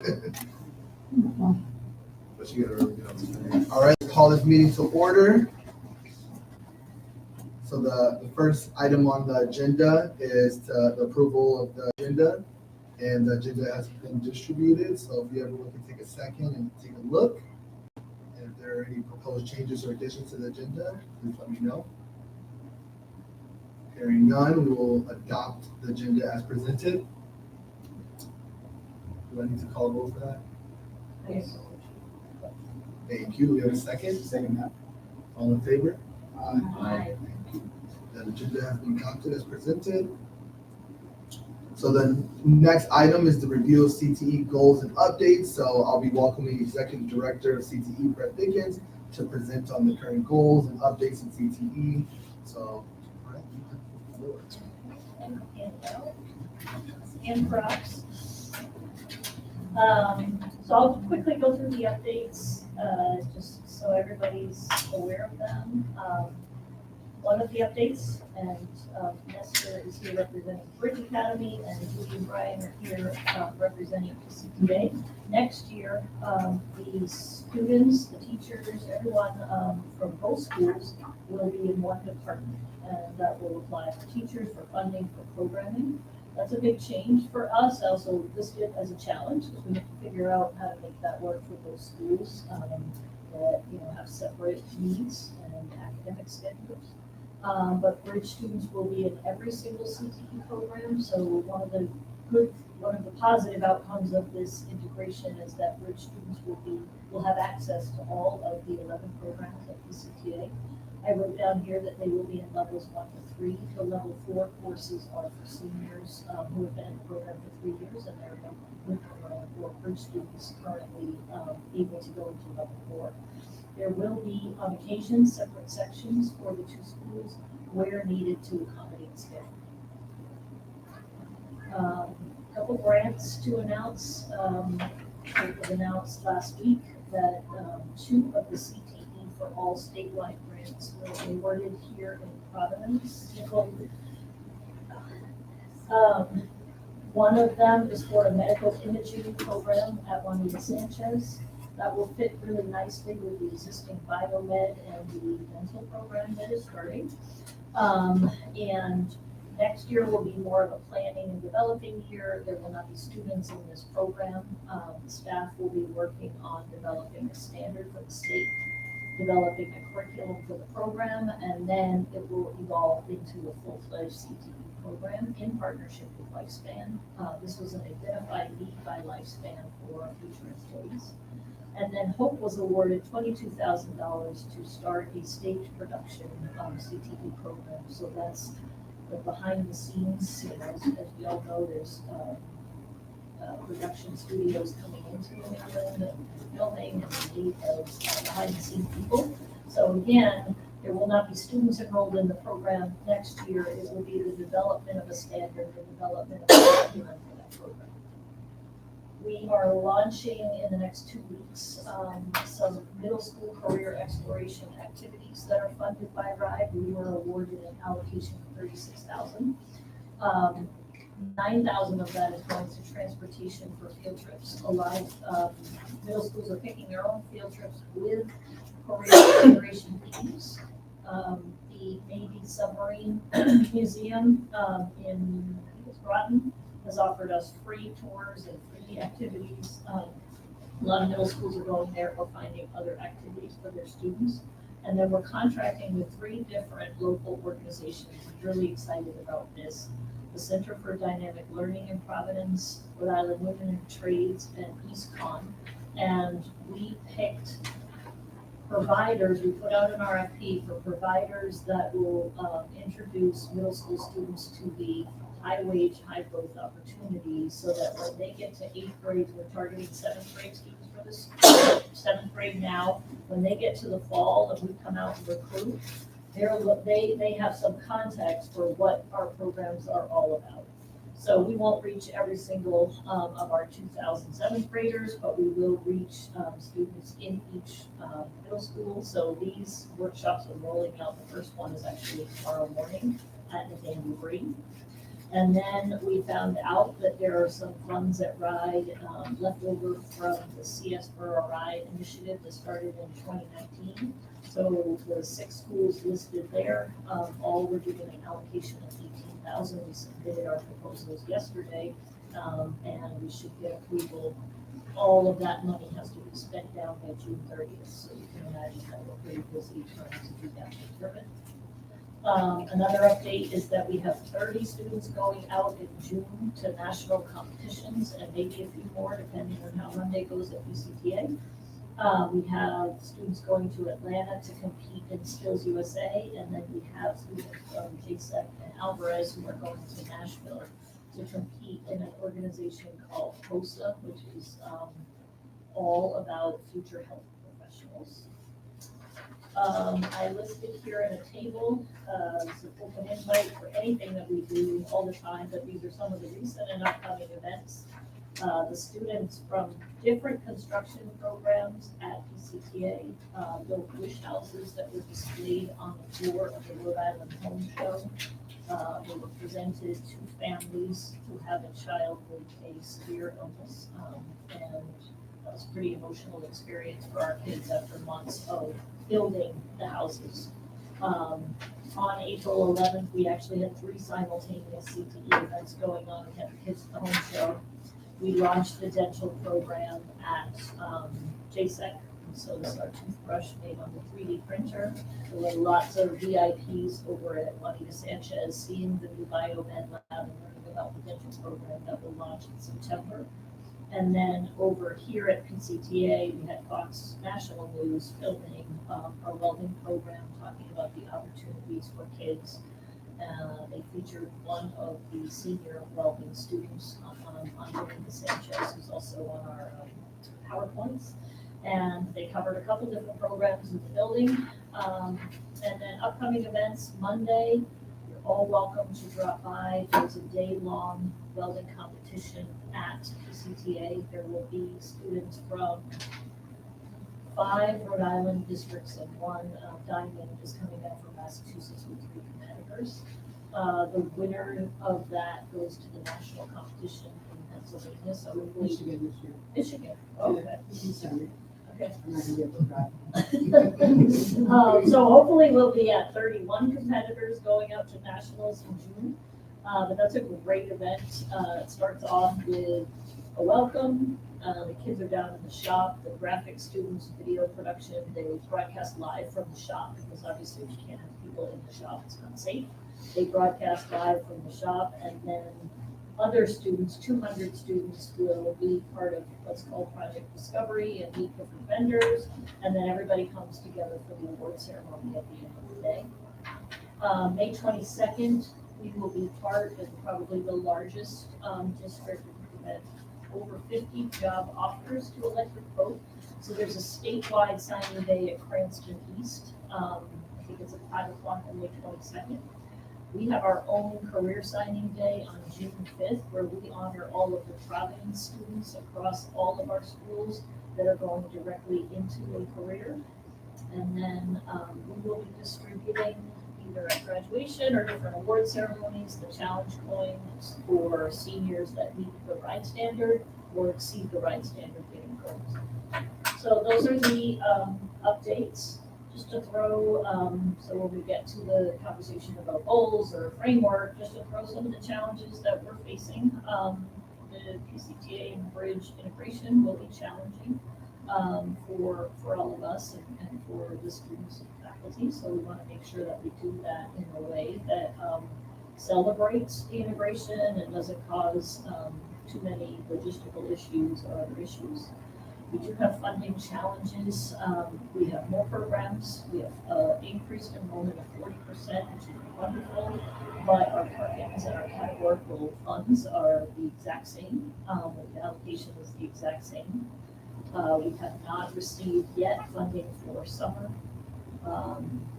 But you gotta really get on the All right, call this meeting to order. So the first item on the agenda is the approval of the agenda. And the agenda has been distributed, so if you ever want to take a second and take a look. And if there are any proposed changes or additions to the agenda, please let me know. Hearing none, we will adopt the agenda as presented. Do I need to call a vote for that? Yes. Thank you. We have a second? Second. All in favor? Aye. Thank you. The agenda has been adopted as presented. So the next item is the review of CTE goals and updates. So I'll be welcoming Executive Director of CTE, Brett Dickens, to present on the current goals and updates in CTE. So, Brett, you have the floor. And props. So I'll quickly go through the updates, just so everybody's aware of them. One of the updates, and Nestor is here representing Bridge Academy, and Judy and Brian are here representing CTA. Next year, the students, the teachers, everyone from both schools will be in one department, and that will apply for teachers, for funding, for programming. That's a big change for us. I also listed it as a challenge because we have to figure out how to make that work for both schools that have separate needs and academic schedules. But Bridge students will be in every single CTE program. So one of the positive outcomes of this integration is that Bridge students will have access to all of the 11 programs of the CTA. I wrote down here that they will be in levels 1 to 3. The level 4 courses are for seniors who have been in the program for 3 years, and they're for Bridge students currently able to go into level 4. There will be, on occasion, separate sections for the two schools where needed to accommodate schedule. A couple grants to announce. It was announced last week that 2 of the CTE for All statewide grants were awarded here in Providence. One of them is for a medical imaging program at Juanita Sanchez. That will fit really nicely with the existing biomed and the dental program that is starting. And next year will be more of a planning and developing year. There will not be students in this program. Staff will be working on developing a standard for the state, developing a curriculum for the program, and then it will evolve into a full-fledged CTE program in partnership with Lifespan. This was an identified need by Lifespan for future employees. And then Hope was awarded $22,000 to start a staged production CTE program. So that's the behind the scenes, as we all know, there's production studios coming into New England and filming and the need of behind the scenes people. So again, there will not be students enrolled in the program next year. It will be the development of a standard, the development of a curriculum for that program. We are launching in the next 2 weeks some middle school career exploration activities that are funded by RIDE. We were awarded an allocation of $36,000. 9,000 of that is going to transportation for field trips. A lot of middle schools are picking their own field trips with career exploration teams. The Navy Submarine Museum in Groton has offered us free tours and free activities. A lot of middle schools are going there or finding other activities for their students. And then we're contracting with 3 different local organizations. We're really excited about this. The Center for Dynamic Learning in Providence, Rhode Island Women in Trades, and EastCon. And we picked providers, we put out an RFP for providers that will introduce middle school students to the high wage, high growth opportunities so that when they get to 8th grade, we're targeting 7th grade students for this, 7th grade now. When they get to the fall and we come out and recruit, they have some context for what our programs are all about. So we won't reach every single of our 2007 graders, but we will reach students in each middle school. So these workshops are rolling out. The first one is actually tomorrow morning at Nathaniel Green. And then we found out that there are some funds at RIDE left over from the CS for a RIDE initiative that started in 2019. So the 6 schools listed there, all were given an allocation of 18,000. We submitted our proposals yesterday, and we should get approval. All of that money has to be spent down by June 30th, so you can imagine that we're pretty busy trying to do that procurement. Another update is that we have 30 students going out in June to national competitions, and maybe a few more depending on how Monday goes at PCTA. We have students going to Atlanta to compete in Skills USA, and then we have students from JSEC and Alvarez who are going to Nashville to compete in an organization called HOSA, which is all about future health professionals. I listed here in a table, it's an open invite for anything that we do all the time, but these are some of the recent and upcoming events. The students from different construction programs at PCTA built wish houses that were displayed on the floor of the Rhode Island Home Show. They were presented to families who have a child with a severe illness, and that was a pretty emotional experience for our kids after months of building the houses. On April 11th, we actually had 3 simultaneous CTE events going on. We had the Kids at the Home Show. We launched the dental program at JSEC. So this is our toothbrush made on the 3D printer. There were lots of VIPs over at Juanita Sanchez seeing the new biomed lab and learning about the dental program that will launch in September. And then over here at PCTA, we had Fox National News filming our welding program, talking about the opportunities for kids. They featured one of the senior welding students on Juanita Sanchez, who's also on our PowerPoints. And they covered a couple different programs in the building. And then upcoming events, Monday, you're all welcome to drop by. There's a day-long welding competition at PCTA. There will be students from 5 Rhode Island districts and 1 diamond is coming down from Massachusetts with 3 competitors. The winner of that goes to the national competition in Pennsylvania. So we Michigan this year. Michigan. Okay. December. Okay. I'm not gonna be able to drive. So hopefully we'll be at 31 competitors going out to nationals in June. But that's a great event. It starts off with a welcome. The kids are down in the shop, the graphic students, video production. They broadcast live from the shop because obviously we can't have people in the shop, it's not safe. They broadcast live from the shop, and then other students, 200 students, will be part of what's called Project Discovery and meet different vendors, and then everybody comes together for the award ceremony at the end of the day. May 22nd, we will be part of probably the largest district event. Over 50 job offers to electric vote. So there's a statewide signing day at Cranston East. I think it's at 5 o'clock on May 22nd. We have our own career signing day on June 5th, where we honor all of the Providence students across all of our schools that are going directly into a career. And then we will be distributing either at graduation or different award ceremonies, the challenge coins for seniors that meet the RIDE standard or exceed the RIDE standard getting goals. So those are the updates. Just to throw, so when we get to the conversation about goals or framework, just to throw some of the challenges that we're facing. The PCTA and bridge integration will be challenging for all of us and for the students and faculty. So we want to make sure that we do that in a way that celebrates the integration and doesn't cause too many logistical issues or other issues. We do have funding challenges. We have more programs. We have increased enrollment of 40%, which is wonderful. But our targets and our categorical funds are the exact same. The allocation is the exact same. We have not received yet funding for summer.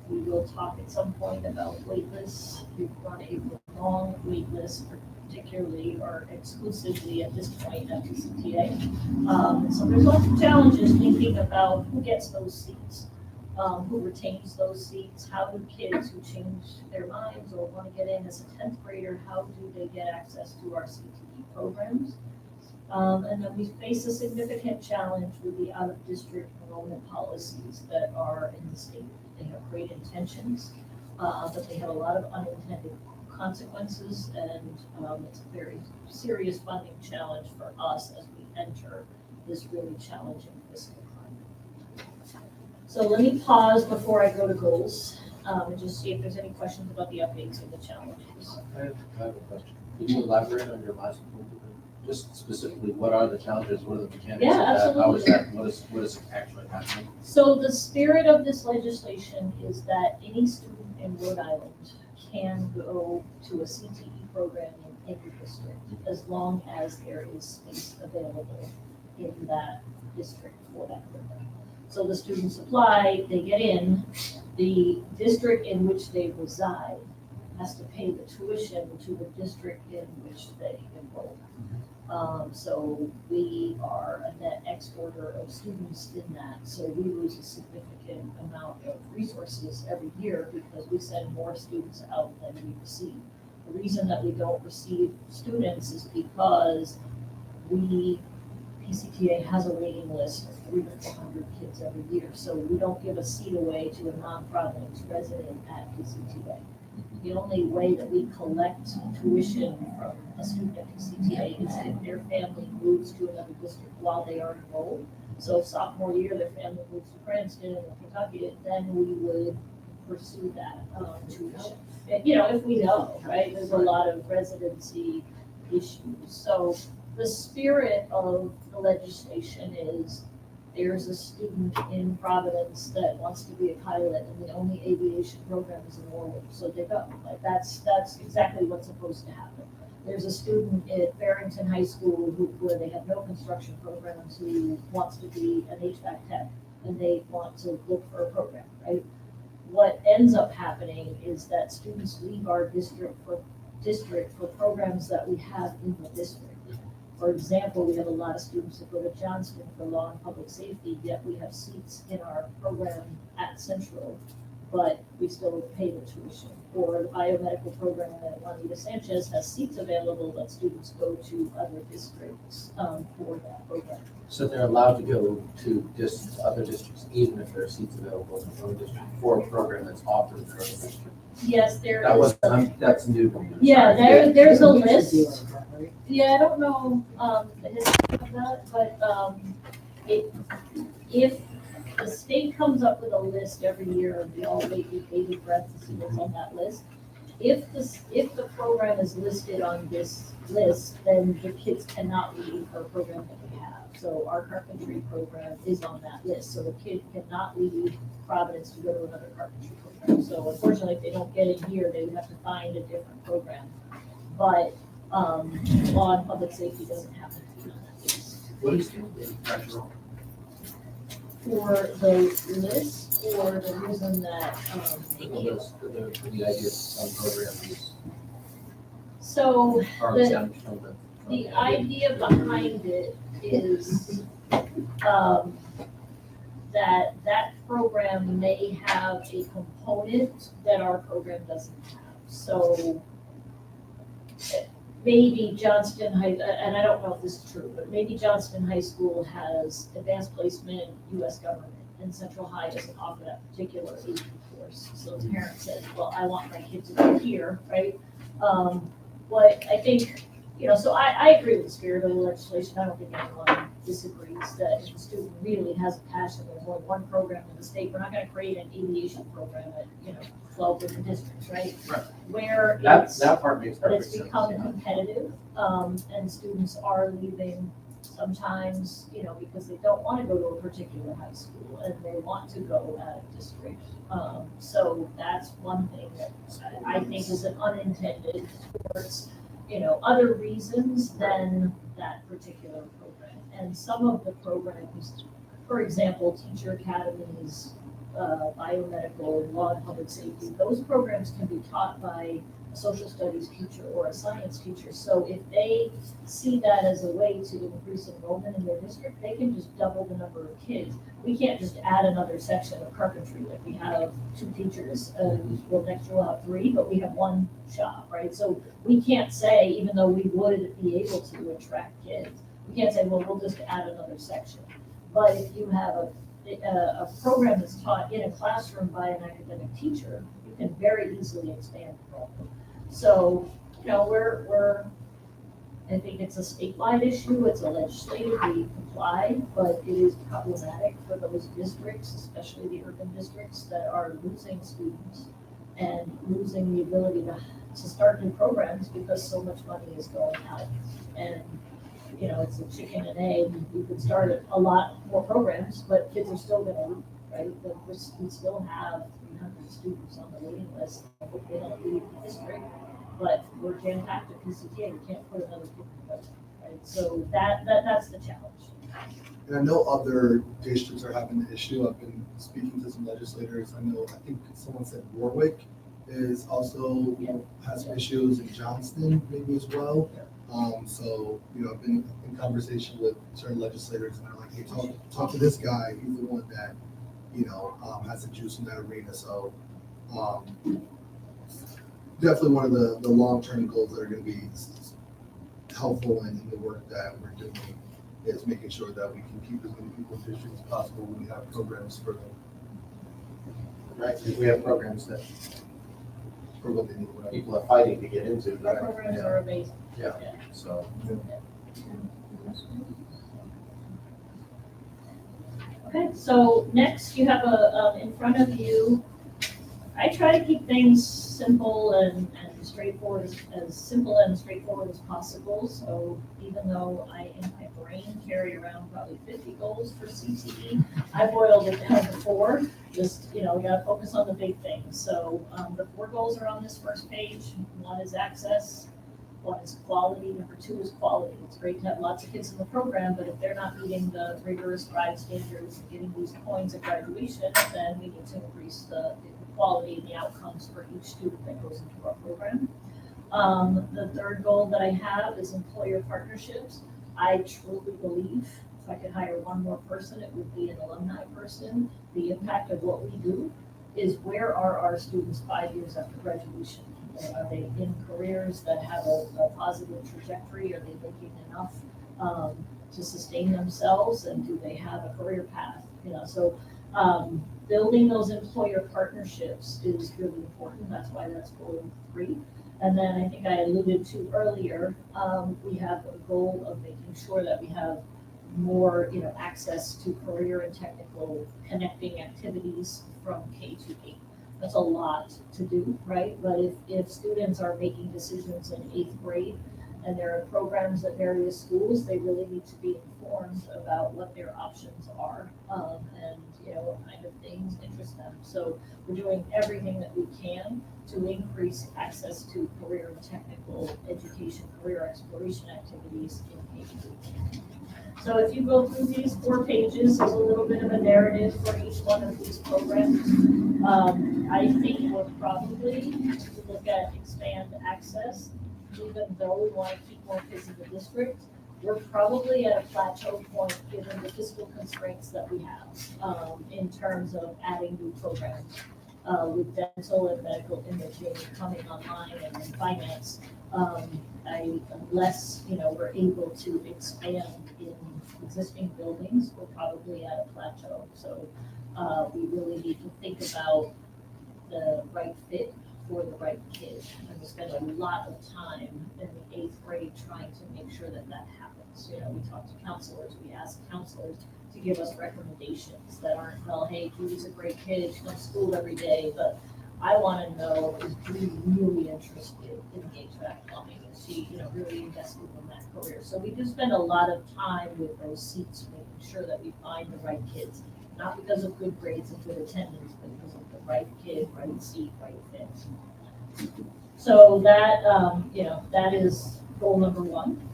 We will talk at some point about waitlists. We've run a long waitlist, particularly or exclusively at this point at PCTA. So there's lots of challenges thinking about who gets those seats. who retains those seats? How do kids who change their minds or want to get in as a 10th grader, how do they get access to our CTE programs? And then we face a significant challenge with the out-of-district enrollment policies that are in the state. They have great intentions, but they have a lot of unintended consequences, and it's a very serious funding challenge for us as we enter this really challenging fiscal climate. So let me pause before I go to goals, and just see if there's any questions about the updates and the challenges. I have a question. Could you elaborate on your last point? Just specifically, what are the challenges? What are the mechanics Yeah, of that? How is absolutely. that? What is actually happening? So the spirit of this legislation is that any student in Rhode Island can go to a CTE program in any district as long as there is space available in that district for that program. So the students apply, they get in, the district in which they reside has to pay the tuition to the district in which they enroll. So we are a net exporter of students in that, so we lose a significant amount of resources every year because we send more students out than we receive. The reason that we don't receive students is because PCTA has a waiting list of 300 to 400 kids every year, so we don't give a seat away to a non-Providence resident at PCTA. The only way that we collect tuition from a student at PCTA is if their family moves to another district while they are enrolled. So if sophomore year, their family moves to Princeton or Kentucky, then we would pursue that tuition. And, if we know, right, there's a lot of residency issues. So the spirit of the legislation is there's a student in Providence that wants to be a pilot and the only aviation program is in Norwood, so they go. Like that's exactly what's supposed to happen. There's a student at Barrington High School where they have no construction programs who wants to be an HVAC tech and they want to look for a program, right? What ends up happening is that students leave our district for programs that we have in the district. For example, we have a lot of students that go to Johnston for law and public safety, yet we have seats in our program at Central, but we still pay the tuition. Or the biomedical program at Juanita Sanchez has seats available, but students go to other districts for that program. So they're allowed to go to other districts, even if there are seats available in their own district for a program that's offered in their own district. Yes, there That is. that's new to me. I'm Yeah, sorry. there's a It should be list. like that, right? Yeah, I don't know, the history of that, but, if the state comes up with a list every year, and we all wait with bated breath to see what's on that list. If the program is listed on this list, then the kids cannot leave our program that we have. So our carpentry program is on that list, so the kid cannot leave Providence to go to another carpentry program. So unfortunately, if they don't get in here, they would have to find a different program. But law and public safety doesn't have to be on that list. What is the pressure on? For the list, or the reason that, The idea of some programs so are The- exempt from the idea behind it is, that program may have a component that our program doesn't have. So maybe Johnston High, and I don't know if this is true, but maybe Johnston High School has advanced placement, US government, and Central High doesn't offer that particular AP course. So the parent says, well, I want my kid to go here, right? What I think, so I agree with the spirit of the legislation. I don't think anyone disagrees that if a student really has a passion, there's only one program in the state, we're not gonna create an aviation program at, 12 different districts, right? Right. Where it's. That part makes But perfect it's sense. become yeah. competitive, and students are leaving sometimes, because they don't want to go to a particular high school and they want to go out of district. So that's one thing that I think is an unintended towards, other reasons than that particular program. And some of the programs, for example, teacher academies, biomedical, law and public safety, those programs can be taught by a social studies teacher or a science teacher. So if they see that as a way to increase enrollment in their district, they can just double the number of kids. We can't just add another section of carpentry, like we have 2 teachers, well, next year we'll have 3, but we have 1 shop, right? So we can't say, even though we would be able to attract kids, we can't say, well, we'll just add another section. But if you have a program that's taught in a classroom by an academic teacher, you can very easily expand enrollment. So, you know, I think it's a statewide issue, it's a legislative, we comply, but it is problematic for those districts, especially the urban districts that are losing students and losing the ability to start new programs because so much money is going out. And, you know, it's a chicken and egg, you could start a lot more programs, but kids are still gonna leave, right? We still have 300 students on the waiting list, I hope they don't leave the district. But we're jam-packed at PCTA, we can't put another kid in the boat, right? So that's the challenge. And I know other districts are having the issue. I've been speaking to some legislators. I think someone said Warwick is also, has some issues, in Johnston maybe as well. So, you know, I've been in conversation with certain legislators and they're like, hey, talk to this guy. He's the one that, you know, has the juice in that arena. So, definitely one of the long-term goals that are going to be helpful in the work that we're doing is making sure that we can keep as many people in district as possible when we have programs for them, Right, because we have programs that for what they need. Right? people are fighting to get into. Our programs are amazing. Yeah, so. Okay, so next you have in front of you, I try to keep things simple and straightforward, as simple and straightforward as possible. So even though I, in my brain, carry around probably 50 goals for CTE, I boiled it down to 4. Just, you know, we gotta focus on the big things. So the 4 goals are on this first page. 1 is access, 1 is quality, number 2 is quality. It's great to have lots of kids in the program, but if they're not meeting the rigorous drive standards and getting these points at graduation, then we need to increase the quality and the outcomes for each student that goes into our program. The 3rd goal that I have is employer partnerships. I truly believe if I could hire 1 more person, it would be an alumni person. The impact of what we do is, where are our students 5 years after graduation? Are they in careers that have a positive trajectory? Are they making enough to sustain themselves? And do they have a career path? You know, so building those employer partnerships is really important. That's why that's goal 3. And then I think I alluded to earlier, we have a goal of making sure that we have more, you know, access to career and technical connecting activities from K to 8. That's a lot to do, right? But if students are making decisions in 8th grade and there are programs at various schools, they really need to be informed about what their options are, and, you know, what kind of things interest them. So we're doing everything that we can to increase access to career and technical education, career exploration activities in K-8. So if you go through these 4 pages, there's a little bit of a narrative for each one of these programs. I think we're probably, if you look at expand access, even though we want to keep more kids in the district, we're probably at a plateau point given the fiscal constraints that we have in terms of adding new programs. With dental and medical imaging coming online and then finance, unless, you know, we're able to expand in existing buildings, we're probably at a plateau. So we really need to think about the right fit for the right kid. And we spend a lot of time in the 8th grade trying to make sure that that happens. You know, we talk to counselors, we ask counselors to give us recommendations that aren't, well, hey, Julie's a great kid, she goes to school every day, but I want to know, is Julie really interested in HVAC plumbing? Is she, you know, really invested in that career? So we do spend a lot of time with those seats, making sure that we find the right kids, not because of good grades and good attendance, but because of the right kid, right seat, right fit. So that, you know, that is goal number 1.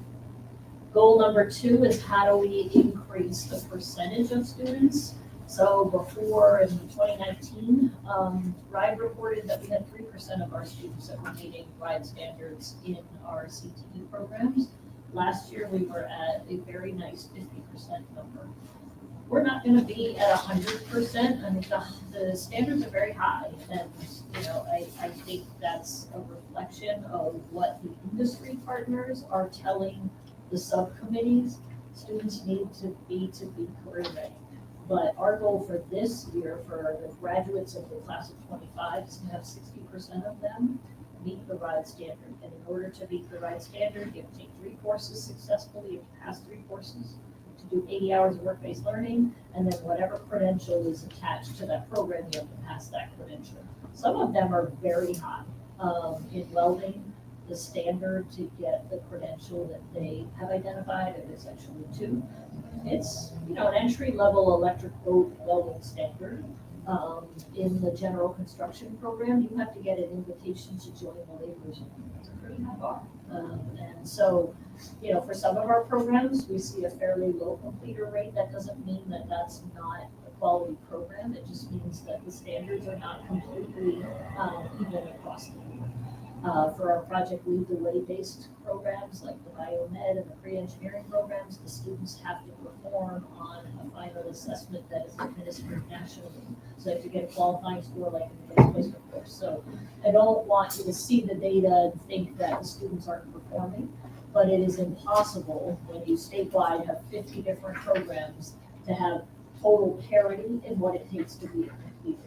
Goal number 2 is, how do we increase the percentage of students So before in 2019, RIDE reported that we had 3% of our students that were meeting RIDE standards in our CTE programs. Last year, we were at a very nice 50% number. We're not gonna be at 100%. I mean, the standards are very high, and, I think that's a reflection of what the industry partners are telling the subcommittees students need to be career ready. But our goal for this year, for the graduates of the class of 25, is to have 60% of them meet the RIDE standard. And in order to meet the RIDE standard, you have to take 3 courses successfully, you have to pass 3 courses, to do 80 hours of work-based learning, and then whatever credential is attached to that program, you have to pass that credential. Some of them are very high. In welding, the standard to get the credential that they have identified, and there's actually 2. It's, an entry-level electric boat welding standard. In the general construction program, you have to get an invitation to join the laborers union. It's a pretty high bar. And so, for some of our programs, we see a fairly low completer rate. That doesn't mean that that's not a quality program. It just means that the standards are not completely even across the board. For our Project Lead the Way based programs like the biomed and the pre-engineering programs, the students have to perform on a final assessment that is administered nationally. So they have to get a qualifying score like in the placement course. So I don't want you to see the data and think that the students aren't performing, but it is impossible when you statewide have 50 different programs to have total parity in what it takes to be a completer.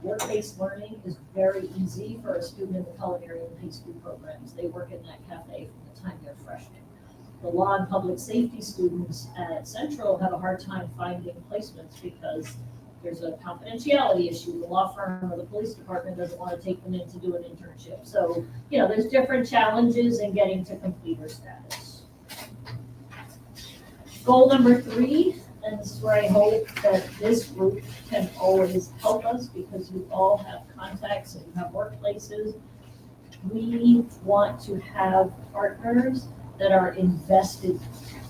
Work-based learning is very easy for a student in the culinary and pastry programs. They work in that cafe from the time they're freshmen. The law and public safety students at Central have a hard time finding placements because there's a confidentiality issue. The law firm or the police department doesn't want to take them in to do an internship. So, there's different challenges in getting to completer status. Goal number 3, and this is where I hope that this group can always help us because you all have contacts and you have workplaces. We want to have partners that are invested,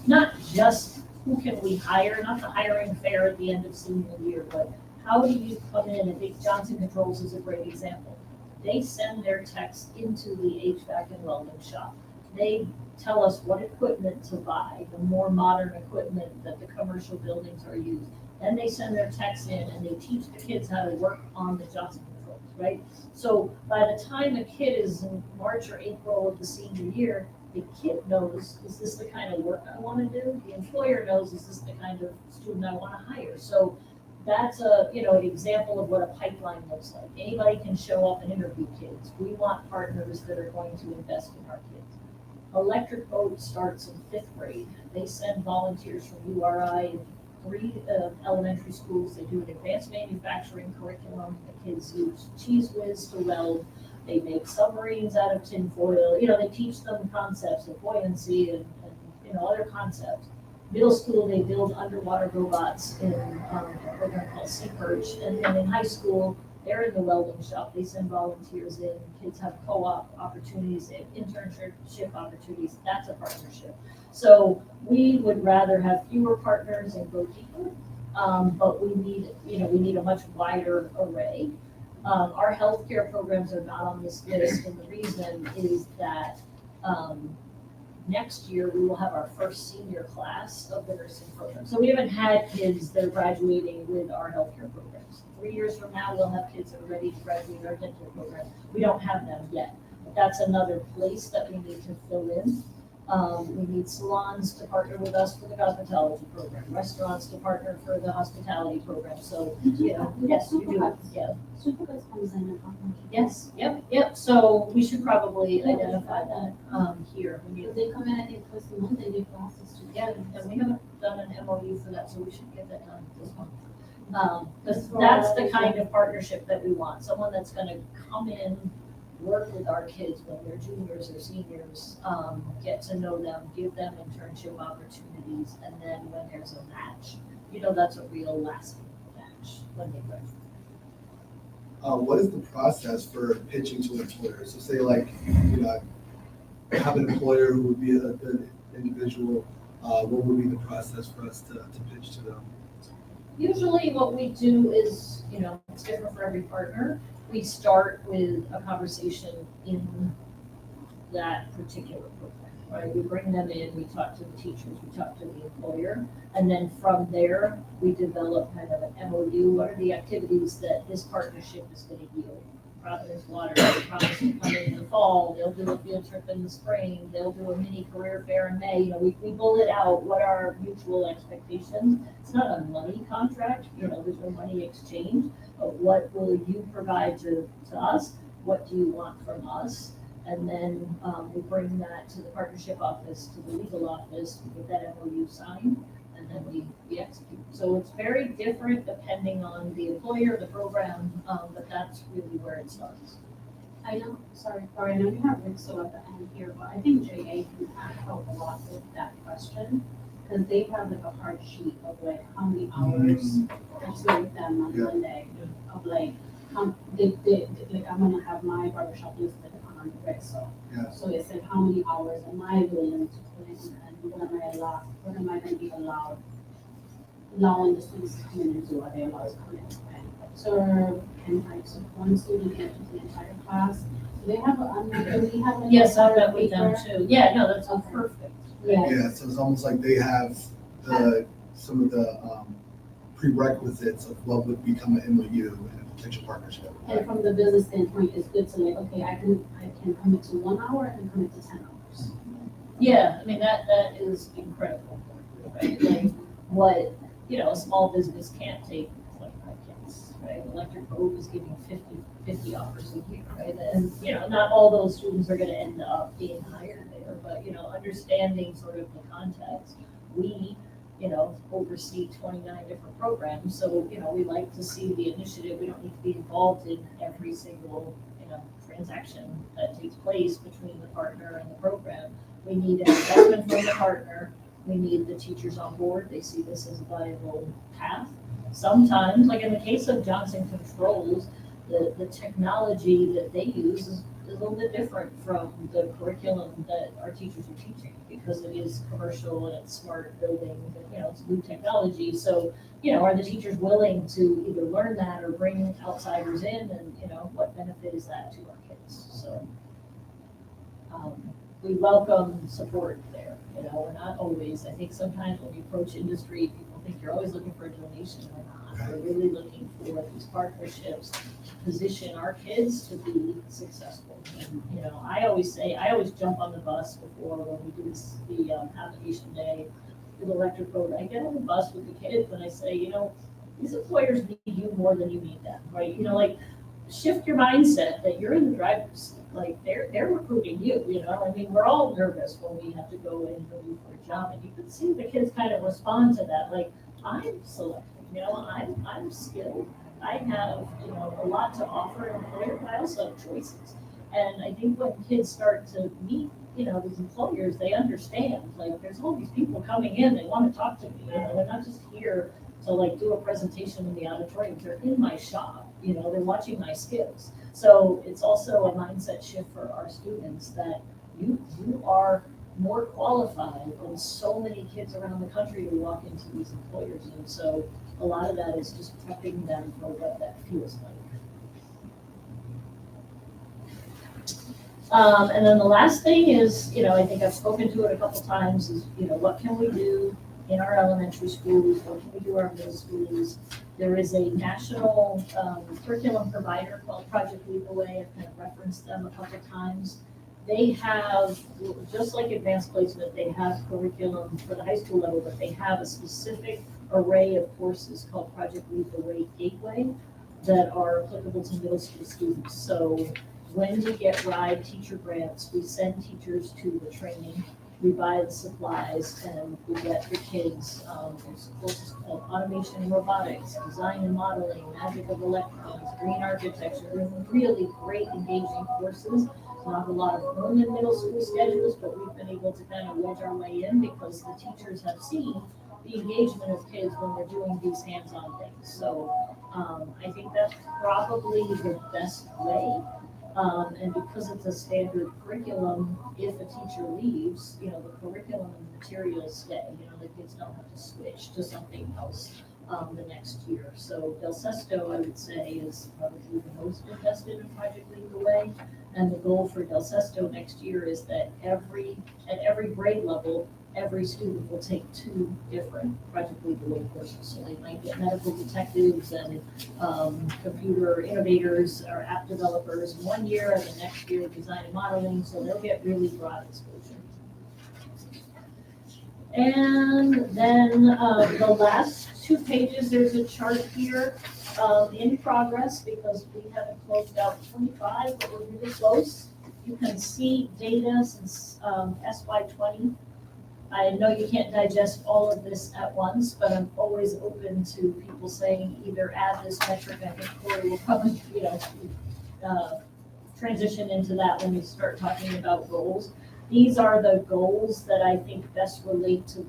not just who can we hire, not the hiring fair at the end of senior year, but how do you come in? I think Johnson Controls is a great example. They send their techs into the HVAC and welding shop. They tell us what equipment to buy, the more modern equipment that the commercial buildings are used. Then they send their techs in and they teach the kids how to work on the Johnson Controls, right? So by the time a kid is in March or April of the senior year, the kid knows, is this the kind of work I want to do? The employer knows, is this the kind of student I want to hire? So that's an example of what a pipeline looks like. Anybody can show up and interview kids. We want partners that are going to invest in our kids. Electric Boat starts in 5th grade. They send volunteers from URI in 3 elementary schools. They do an advanced manufacturing curriculum. The kids use Cheese Whiz to weld. They make submarines out of tinfoil. They teach them concepts of buoyancy and other concepts. Middle school, they build underwater robots in a program called Sea Perch. And then in high school, they're in the welding shop. They send volunteers in. Kids have co-op opportunities. They have internship opportunities. That's a partnership. So we would rather have fewer partners and go deeper, but we need a much wider array. Our healthcare programs are not on this list, and the reason is that next year we will have our first senior class of the nursing program. So we haven't had kids that are graduating with our healthcare programs. 3 years from now, we'll have kids that are ready to graduate our dental program. We don't have them yet. But that's another place that we need to fill in. We need salons to partner with us for the cosmetology program, restaurants to partner for the hospitality program. So, yes, you do. Yeah. Supercuts comes in and Yes, yep. So we should probably identify that here. We need, they come in, I think, twice a month, they do classes too. yeah, and we haven't done an MOU for that, so we should get that done this month. Because that's the kind of partnership that we want, someone that's gonna come in, work with our kids when they're juniors or seniors, get to know them, give them internship opportunities, and then when there's a match, that's a real lasting match when they graduate. What is the process for pitching to employers? So say I have an employer who would be a good individual, what would be the process for us to pitch to them? Usually what we do is, it's different for every partner. We start with a conversation in that particular program, right? We bring them in, we talk to the teachers, we talk to the employer, and then from there, we develop kind of an MOU. What are the activities that this partnership is gonna yield? Providence Water, they promise to come in the fall, they'll do a field trip in the spring, they'll do a mini career fair in May. We bullet out what are our mutual expectations. It's not a money contract, there's no money exchange, but what will you provide to us? What do you want from us? And then we bring that to the partnership office, to the legal office, we get that MOU signed, and then we execute. So it's very different depending on the employer, the program, but that's really where it starts. I know, sorry, Corey, I know you have Rick still at the end here, but I think JA can help a lot with that question. Because they have like a hard sheet of like how many hours, that's with them on Yeah. Monday, of like, like I'm gonna have my barbershop listed on Rick, so. Yeah. So it said, how many hours am I willing to put in, and what am I gonna be allowing the students to come in and do, are they allowed to come in and observe, and like, so one student can do the entire class? Do they have do we have like? Yes, I've a met with them paper? too. Yeah, no, that's Okay. perfect. Yeah, Yeah, so it's almost like they have some of the prerequisites of what would become an MOU and a potential partnership. and from the business standpoint, it's good to like, okay, I can commit to 1 hour, I can commit to 10 hours. Yeah, I mean, that is incredible, right? Like, what, a small business can't take, like, my kids, right? Electric Boat is giving 50 hours a year, right? And, not all those students are gonna end up being hired there, but, understanding sort of the context, we, oversee 29 different programs, so, we like to see the initiative, we don't need to be involved in every single, transaction that takes place between the partner and the program. We need an investment from the partner, we need the teachers on board, they see this as a viable path. Sometimes, like in the case of Johnson Controls, the technology that they use is a little bit different from the curriculum that our teachers are teaching, because it is commercial and it's smart buildings, and, it's new technology. So, are the teachers willing to either learn that or bring outsiders in, and, what benefit is that to our kids? So, we welcome support there, we're not always, I think sometimes when you approach industry, people think you're always looking for a donation. We're not. We're really looking for these partnerships to position our kids to be successful. And, I always jump on the bus before when we do the application day with Electric Boat. I get on the bus with the kids and I say, these employers need you more than you need them, right? Like, shift your mindset that you're in the driver's seat. Like, they're recruiting you, I mean, we're all nervous when we have to go in and interview for a job, and you can see the kids kind of respond to that, like, I'm selected, I'm skilled, I have, a lot to offer an employer, but I also have choices. And I think when kids start to meet, these employers, they understand, like, there's all these people coming in, they want to talk to me, they're not just here to like do a presentation in the auditorium, they're in my shop, they're watching my skills. So it's also a mindset shift for our students that you are more qualified than so many kids around the country who walk into these employers. And so a lot of that is just prepping them for what that feels like. And then the last thing is, I think I've spoken to it a couple times, is, what can we do in our elementary schools, what can we do in our middle schools? There is a national curriculum provider called Project Lead the Way. I've kind of referenced them a couple times. They have, just like advanced placement, they have curriculum for the high school level, but they have a specific array of courses called Project Lead the Way Gateway that are applicable to middle school students. So when we get RIDE teacher grants, we send teachers to the training, we buy the supplies, and we get the kids, there's courses called automation and robotics, design and modeling, magic of electrons, green architecture. They're really great engaging courses. Not a lot of room in middle school schedules, but we've been able to kind of wedge our way in because the teachers have seen the engagement of kids when they're doing these hands-on things. So I think that's probably the best way. And because it's a standard curriculum, if a teacher leaves, the curriculum and the materials stay, the kids don't have to switch to something else. the next year. So Del Sesto, I would say, is probably the most invested in Project Lead the Way. And the goal for Del Sesto next year is that at every grade level, every student will take 2 different Project Lead the Way courses. So they might get medical detectives and computer innovators or app developers in 1 year, and the next year design and modeling, so they'll get really broad exposure. And then the last 2 pages, there's a chart here in progress, because we haven't closed out 25, but we're really close. You can see data since SY 20. I know you can't digest all of this at once, but I'm always open to people saying either add this metric. I think Corey will probably, transition into that when we start talking about goals. These are the goals that I think best relate to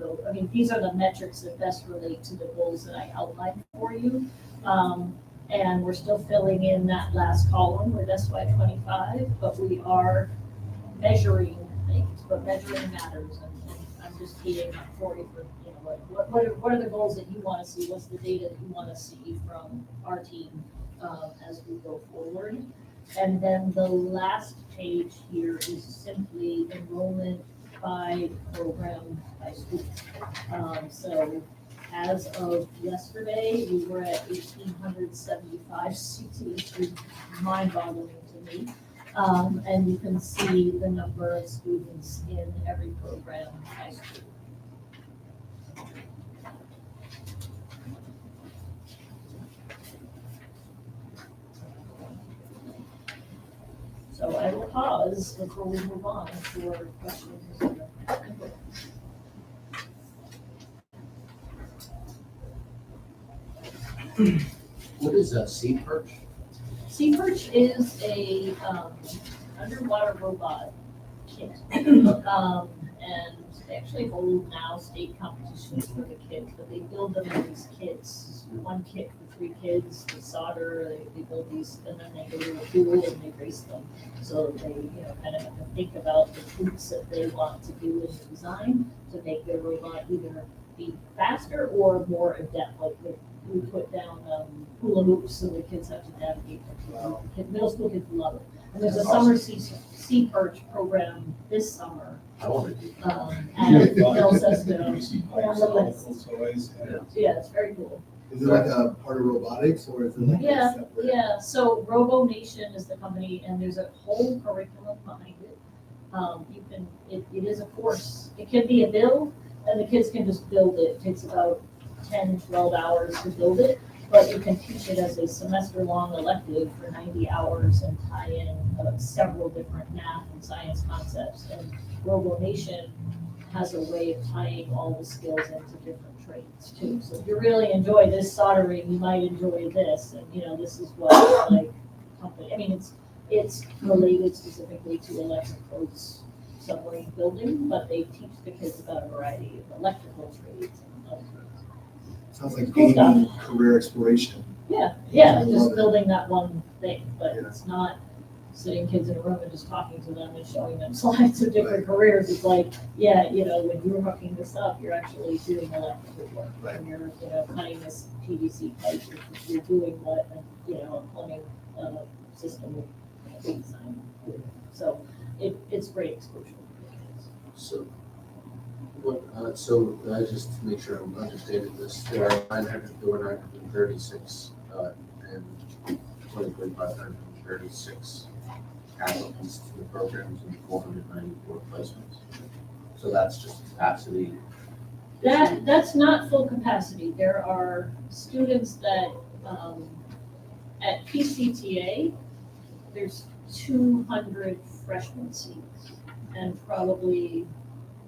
these are the metrics that best relate to the goals that I outlined for you. And we're still filling in that last column with SY 25, but we are measuring things, but measuring matters. And I'm just teeing up for you for, what are the goals that you want to see? What's the data that you want to see from our team as we go forward? And then the last page here is simply enrollment by program by school. So as of yesterday, we were at 1,875 CTE, which is mind-boggling to me. And you can see the number of students in every program by school. So I will pause before we move on for questions. What is a sea perch? Sea Perch is a underwater robot kit. And they actually hold now state competitions for the kids, but they build them in these kits. 1 kit for 3 kids, they solder, they build these, and then they go to a pool and they race them. So they, kind of have to think about the tweaks that they want to do in the design to make their robot either be faster or more adept. Like we put down hula hoops so the kids have to navigate them well. Middle school kids love it. And there's a summer sea perch program this summer. I want to do. At Del Sesto. Yeah, it's very cool. Is it like a part of robotics, or is it like Yeah, a separate? yeah, so Robo Nation is the company, and there's a whole curriculum behind it. It is a course. It can be a build, and the kids can just build it. It takes about 10, 12 hours to build it, but you can teach it as a semester-long elective for 90 hours and tie in several different math and science concepts. And Robo Nation has a way of tying all the skills into different trades too. So if you really enjoy this soldering, you might enjoy this. And this is what company. I mean, it's related specifically to electrical submarine building, but they teach the kids about a variety of electrical trades and other trades. Sounds like Cool gaming career exploration. Yeah, I love just it. building that one thing, but Yeah. it's not sitting kids in a room and just talking to them and showing them slides of different careers. It's like, when you're hooking this up, you're actually doing electrical work. Right. And you're, cutting this PVC pipe, you're doing what, a plumbing system design. So it's great exposure. So, so just to make sure I'm understanding this, there were 936 and 936 applicants to the programs and 494 placements. So that's just capacity. That's not full capacity. There are students that, at PCTA, there's 200 freshman seats and probably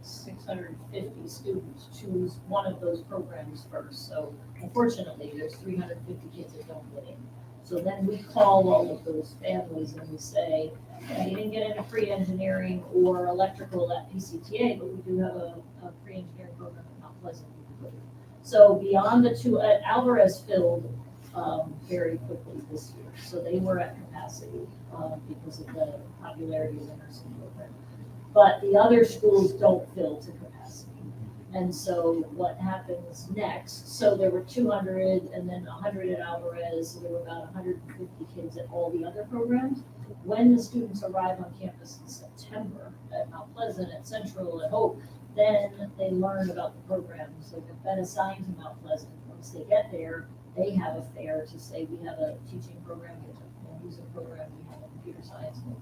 650 students choose one of those programs first. So unfortunately, there's 350 kids that don't get in. So then we call all of those families and we say, you didn't get into pre-engineering or electrical at PCTA, but we do have a pre-engineering program at Mount Pleasant. So beyond the 2, Alvarez filled very quickly this year. So they were at capacity because of the popularity of the nursing program. But the other schools don't fill to capacity. And so what happens next, so there were 200 and then 100 at Alvarez, so there were about 150 kids at all the other programs. When the students arrive on campus in September at Mount Pleasant, at Central, at Hope, then they learn about the programs. So they've been assigned to Mount Pleasant. Once they get there, they have a fair to say, we have a teaching program, we have a music program, we have a computer science program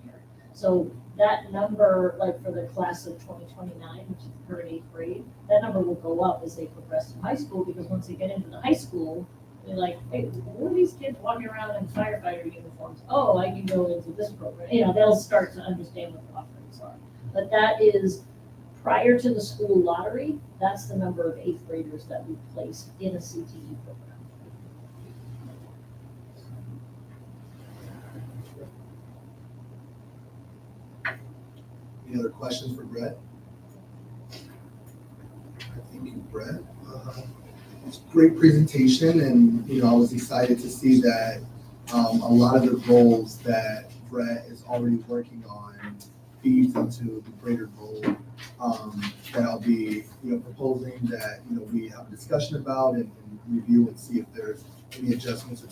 here. So that number, like for the class of 2029, which is the current 8th grade, that number will go up as they progress to high school, because once they get into the high school, they're like, hey, what are these kids walking around in firefighter uniforms? Oh, I can go into this program. They'll start to understand what the offerings are. But that is, prior to the school lottery, that's the number of 8th graders that we placed in a CTE program. Any other questions for Brett? Thank you, Brett. It's a great presentation, and I was excited to see that a lot of the goals that Brett is already working on feeds into the greater goal that I'll be proposing that we have a discussion about and review and see if there's any adjustments or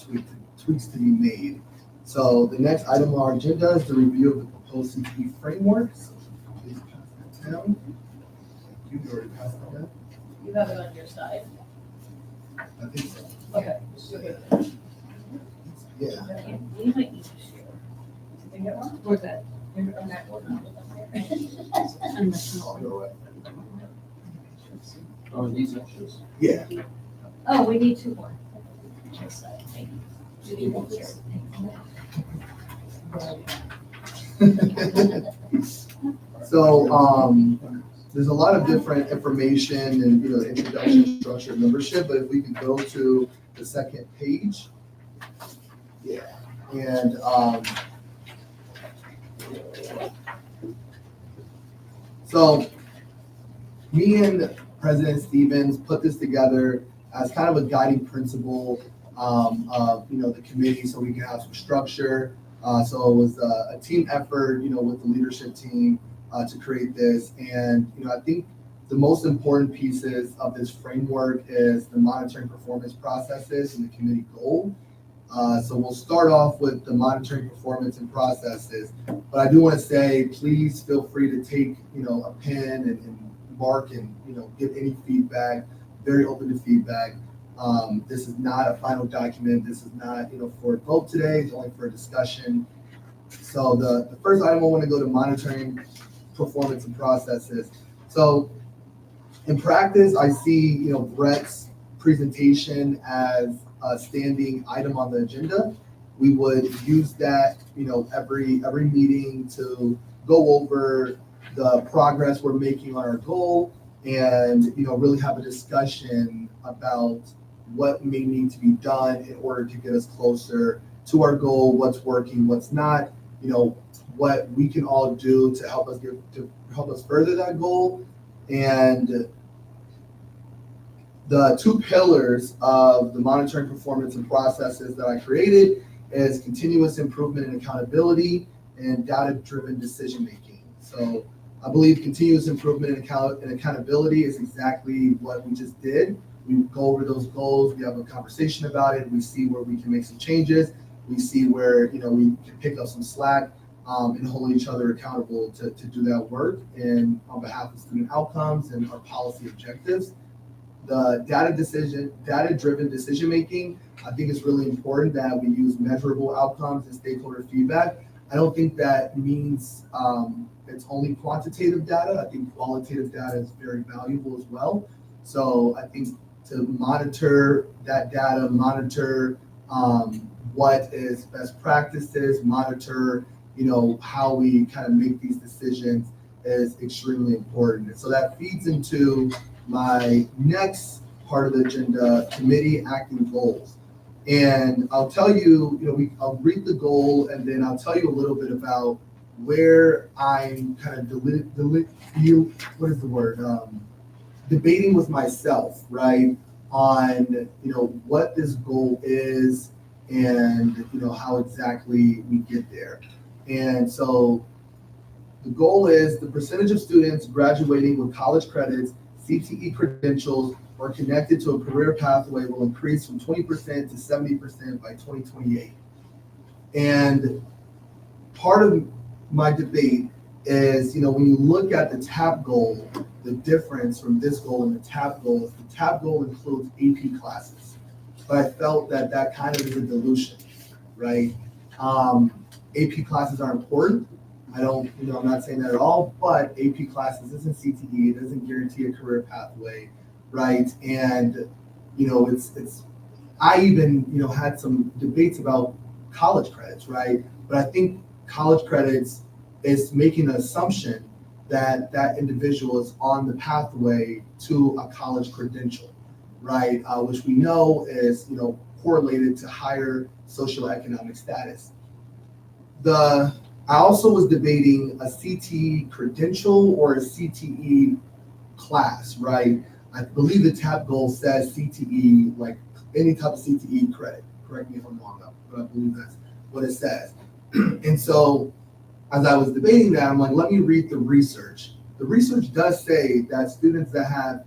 tweaks to be made. So the next item on our agenda is the review of the proposed CTE framework. So please pass that down. You already passed that down? You have it on your side. I think so. Okay. Yeah. We might need to share. Did you get one? Where's that? On that one. I'll go right. Oh, these extras? Yeah. Oh, we need 2 more. Just, thank you. Do you want to share? So, there's a lot of different information and, the introduction, structure, membership, but if we could go to the second page. Yeah, and, so me and President Stevens put this together as kind of a guiding principle of, the committee, so we can have some structure. So it was a team effort, with the leadership team to create this. And, I think the most important pieces of this framework is the monitoring performance processes and the committee goal. So we'll start off with the monitoring performance and processes. But I do want to say, please feel free to take, a pen and mark and, give any feedback. Very open to feedback. This is not a final document. This is not, for a vote today. It's only for a discussion. So the first item I want to go to monitoring performance and processes. So in practice, I see, Brett's presentation as a standing item on the agenda. We would use that, every meeting to go over the progress we're making on our goal and, really have a discussion about what may need to be done in order to get us closer to our goal, what's working, what's not, what we can all do to help us further that goal. And the 2 pillars of the monitoring performance and processes that I created is continuous improvement and accountability and data-driven decision-making. So I believe continuous improvement and accountability is exactly what we just did. We go over those goals, we have a conversation about it, we see where we can make some changes, we see where we can pick up some slack and hold each other accountable to do that work and on behalf of student outcomes and our policy objectives. The data-driven decision-making, I think it's really important that we use measurable outcomes and stakeholder feedback. I don't think that means it's only quantitative data. I think qualitative data is very valuable as well. So I think to monitor that data, monitor what is best practices, monitor, how we kind of make these decisions is extremely important. And so that feeds into my next part of the agenda, committee acting goals. And I'll tell you, I'll read the goal and then I'll tell you a little bit about where I'm kind of debating with myself, right, on, what this goal is and, how exactly we get there. And so the goal is the percentage of students graduating with college credits CTE credentials or connected to a career pathway will increase from 20% to 70% by 2028. And part of my debate is, when you look at the TAP goal, the difference from this goal and the TAP goal is the TAP goal includes AP classes. But I felt that kind of is a dilution, right? AP classes are important. I'm not saying that at all, but AP classes isn't CTE, it doesn't guarantee a career pathway, right? And, I even, had some debates about college credits, right? But I think college credits is making an assumption that that individual is on the pathway to a college credential, right? Which we know is, correlated to higher socioeconomic status. I also was debating a CTE credential or a CTE class, right? I believe the TAP goal says CTE, like any type of CTE credit. Correct me if I'm wrong, but I believe that's what it says. And so as I was debating that, I'm like, let me read the research. The research does say that students that have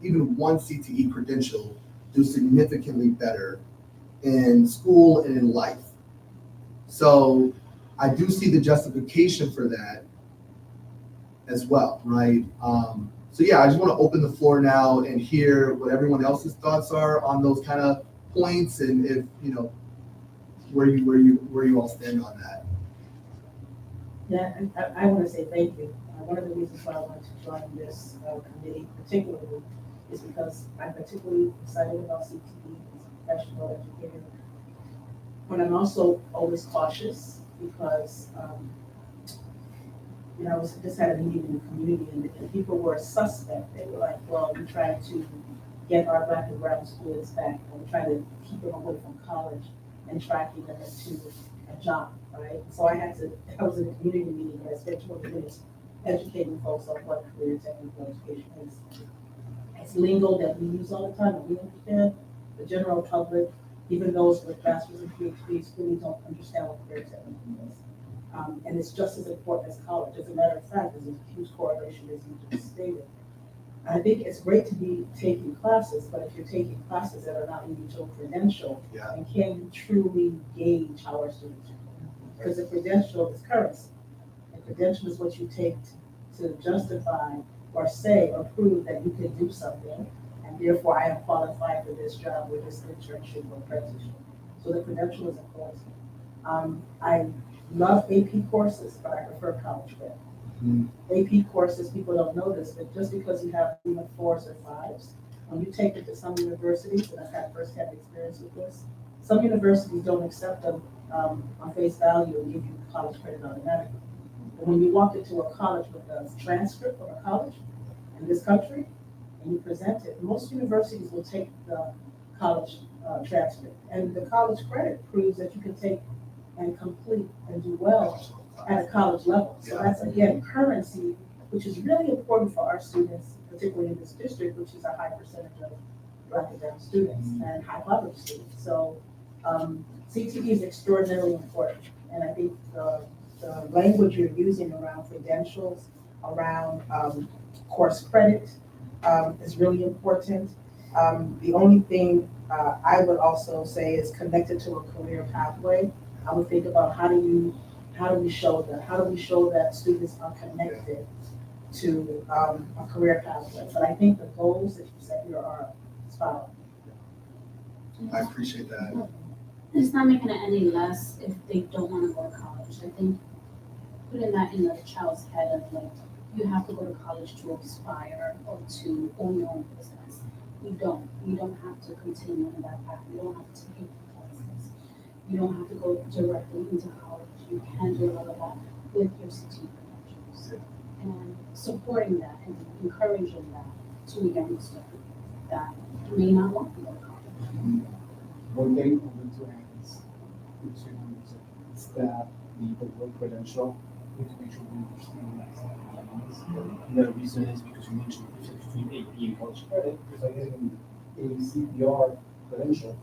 even one CTE credential do significantly better in school and in life. So I do see the justification for that as well, right? So yeah, I just want to open the floor now and hear what everyone else's thoughts are on those kind of points, and if where you all stand on that. Yeah, and I want to say thank you. One of the reasons why I wanted to join this committee particularly is because I'm particularly excited about CTE as a professional educator. But I'm also always cautious because, I just had a meeting in the community and people were suspect. They were like, well, we're trying to get our Black and brown students back, and we're trying to keep them away from college and tracking them into a job, right? So I was in a community meeting and I spent 20 minutes educating folks on what career technical education is. It's lingo that we use all the time and we understand. The general public, even those with masters and PhDs, really don't understand what career technical is. And it's just as important as college. As a matter of fact, there's a huge correlation, as you just stated. I think it's great to be taking classes, but if you're taking classes that are not in your credential, and can you truly gauge how our students are doing? Because the credential is currency. The credential is what you take to justify or say or prove that you can do something, and therefore I am qualified for this job or this internship or apprenticeship. So the credential is important. I love AP courses, but I prefer college credit. AP courses, people don't know this, but just because you have even 4s or 5s, when you take it to some universities, and I've had first-hand experience with this, some universities don't accept them on face value and give you college credit automatically. But when you walk into a college with a transcript of a college in this country, and you present it, most universities will take the college transcript. And the college credit proves that you can take and complete and do well at a college level. So that's, again, currency, which is really important for our students, particularly in this district, which is a high percentage of Black and brown students and high poverty students. So CTE is extraordinarily important. And I think the language you're using around credentials, around course credit is really important. The only thing I would also say is connected to a career pathway. I would think about how do we show that students are connected to a career pathway. But I think the goals that you set here are spot on. I appreciate that. It's not making it any less if they don't want to go to college. I think putting that in the child's head of like, you have to go to college to aspire or to own your own business. You don't have to continue in that path. You don't have to take classes. You don't have to go directly into college. You can do all of that with your CTE credentials. And supporting that and encouraging that to a youngster that may not want to go to college. One thing I want to add is that the work credential need to make sure we understand that. The reason is because you mentioned the difference between AP and college credit, because I get a CPR credential,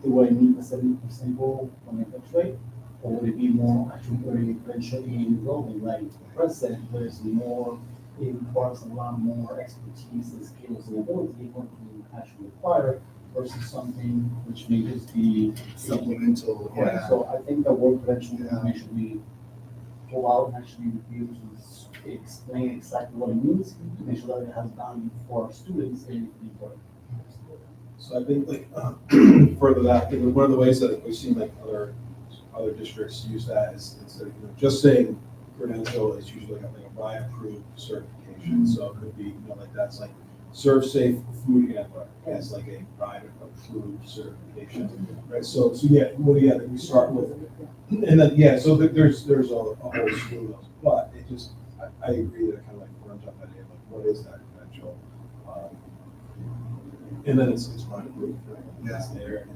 do I need a 70% goal on my tax rate? Or would it be more actually a credential in enrollment, like President, where it's more it requires a lot more expertise and skills and ability you're going to actually acquire versus something which may just be Supplemental, correct. yeah. So I think that work credential Yeah. information we go out and actually be able to explain exactly what it means to make sure that it has value for our students and for the employer. So I think like, further that, I think one of the ways that we've seen like other districts use that is instead of, just saying credential is usually like a by approved certification. So it could be, like that's like serve safe food handler as like a by approved certification, right? So yeah, then we start with, and then, yeah, so there's a whole slew of those, but it just, I agree that it kind of like runs up that idea, like what is that credential? And then it's by approved, right? Yeah. It's there, and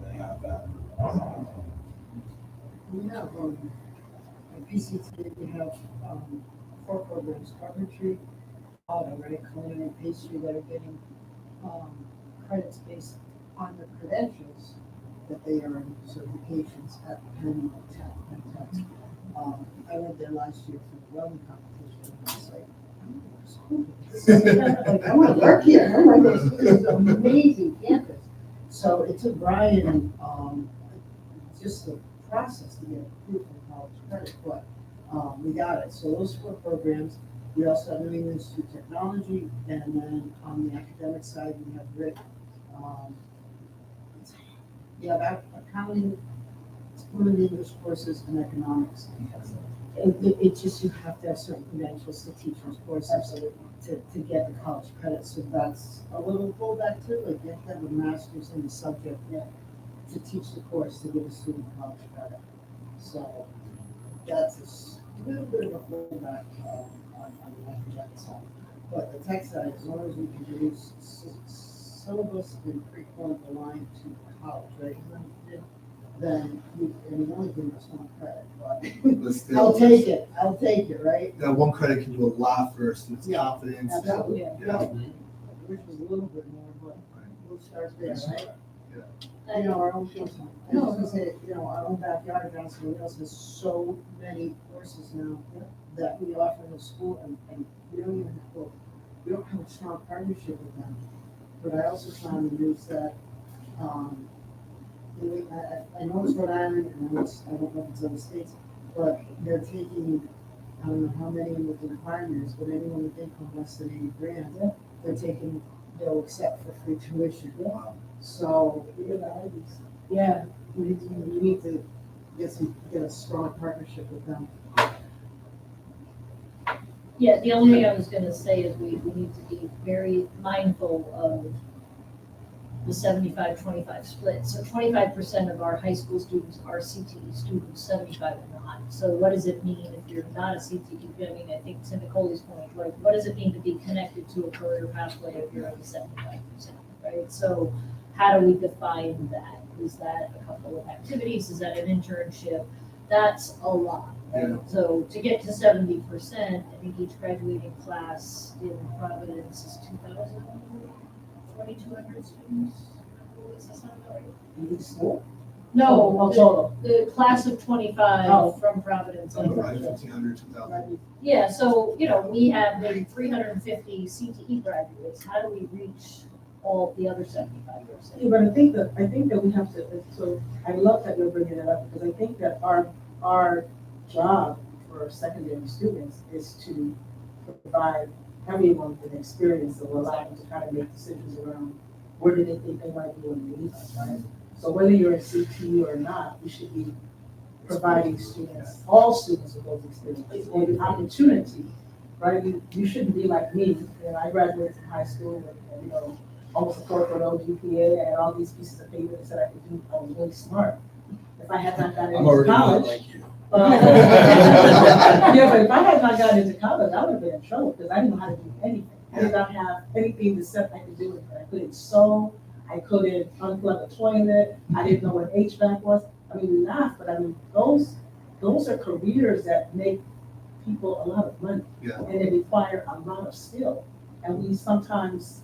they have that. We have, at PCT, we have, 4 programs, carpentry, auto, right, culinary pastry that are getting, credits based on the credentials that they earn, certifications at Penn Tech, Penn Tech. I went there last year for the welding competition, and I was like, like, I want to work here. Oh my gosh, this is an amazing campus. So it took Brian, just the process to get approved for college credit, but we got it. So those 4 programs. We also have New England Institute of Technology, and then on the academic side, we have Rick. We have accounting, fluent English courses, and economics. It's just you have to have certain credentials to teach those courses to get the college credit. So that's a little pullback too. Like you have to have a master's in the subject to teach the course to give a student college credit. So that's a little bit of a pullback on the academic side. But the tech side, as long as we can produce syllabus and curriculum aligned to college, right? Then and the only thing that's not credit, But still, I'll take it, right? that one credit can do a lot for a student's Yeah. confidence. Absolutely, Yeah. yeah. Which was a little bit more, but we'll start there, right? I You know, our own, I was gonna say, our own backyard, Johnson Wales has so many courses now that we offer in the school, and we don't even, we don't have a strong partnership with them. But I also found the news that, I know it's Rhode Island, and I don't know if it's other states, but they're taking, I don't know how many with the requirements, but anyone with income less than 80 grand, they're taking, they'll accept for free tuition. So, yeah, we need to get a strong partnership with them. Yeah, the only thing I was gonna say is we need to be very mindful of the 75-25 split. So 25% of our high school students are CTE students, 75 are not. So what does it mean if you're not a CTE? I mean, I think to Nicole's point, like, what does it mean to be connected to a career pathway if you're only 75%, right? So how do we define that? Is that a couple of activities? Is that an internship? That's a lot. Right? Yeah. So to get to 70%, I think each graduating class in Providence is 2,200 students. Does that sound about right? In each school? No, Oh, total. the class of 25 Oh. from Providence. Right, 1,500, 2,000. Yeah, so, we have maybe 350 CTE graduates. How do we reach all the other 75%? Yeah, but I think that we have to, so I love that you're bringing it up, because I think that our job for secondary students is to provide everyone with experience that will allow them to kind of make decisions around where do they think they might be when they leave us, right? So whether you're in CTE or not, we should be providing students, all students with those experiences, and the opportunity, right? You shouldn't be like me, I graduated from high school with, almost a 4.0 GPA and all these pieces of paper that said I could do, I was really smart. If I had not gotten I'm into already not college. like you. Yeah, but if I had not gotten into college, I would have been in trouble because I didn't know how to do anything. I did not have anything to set I could do it. I couldn't sew, I couldn't unplug a toilet, I didn't know what HVAC was. I mean, we laugh, but I mean, those are careers that make people a lot of money. Yeah. And they require a lot of skill. And we sometimes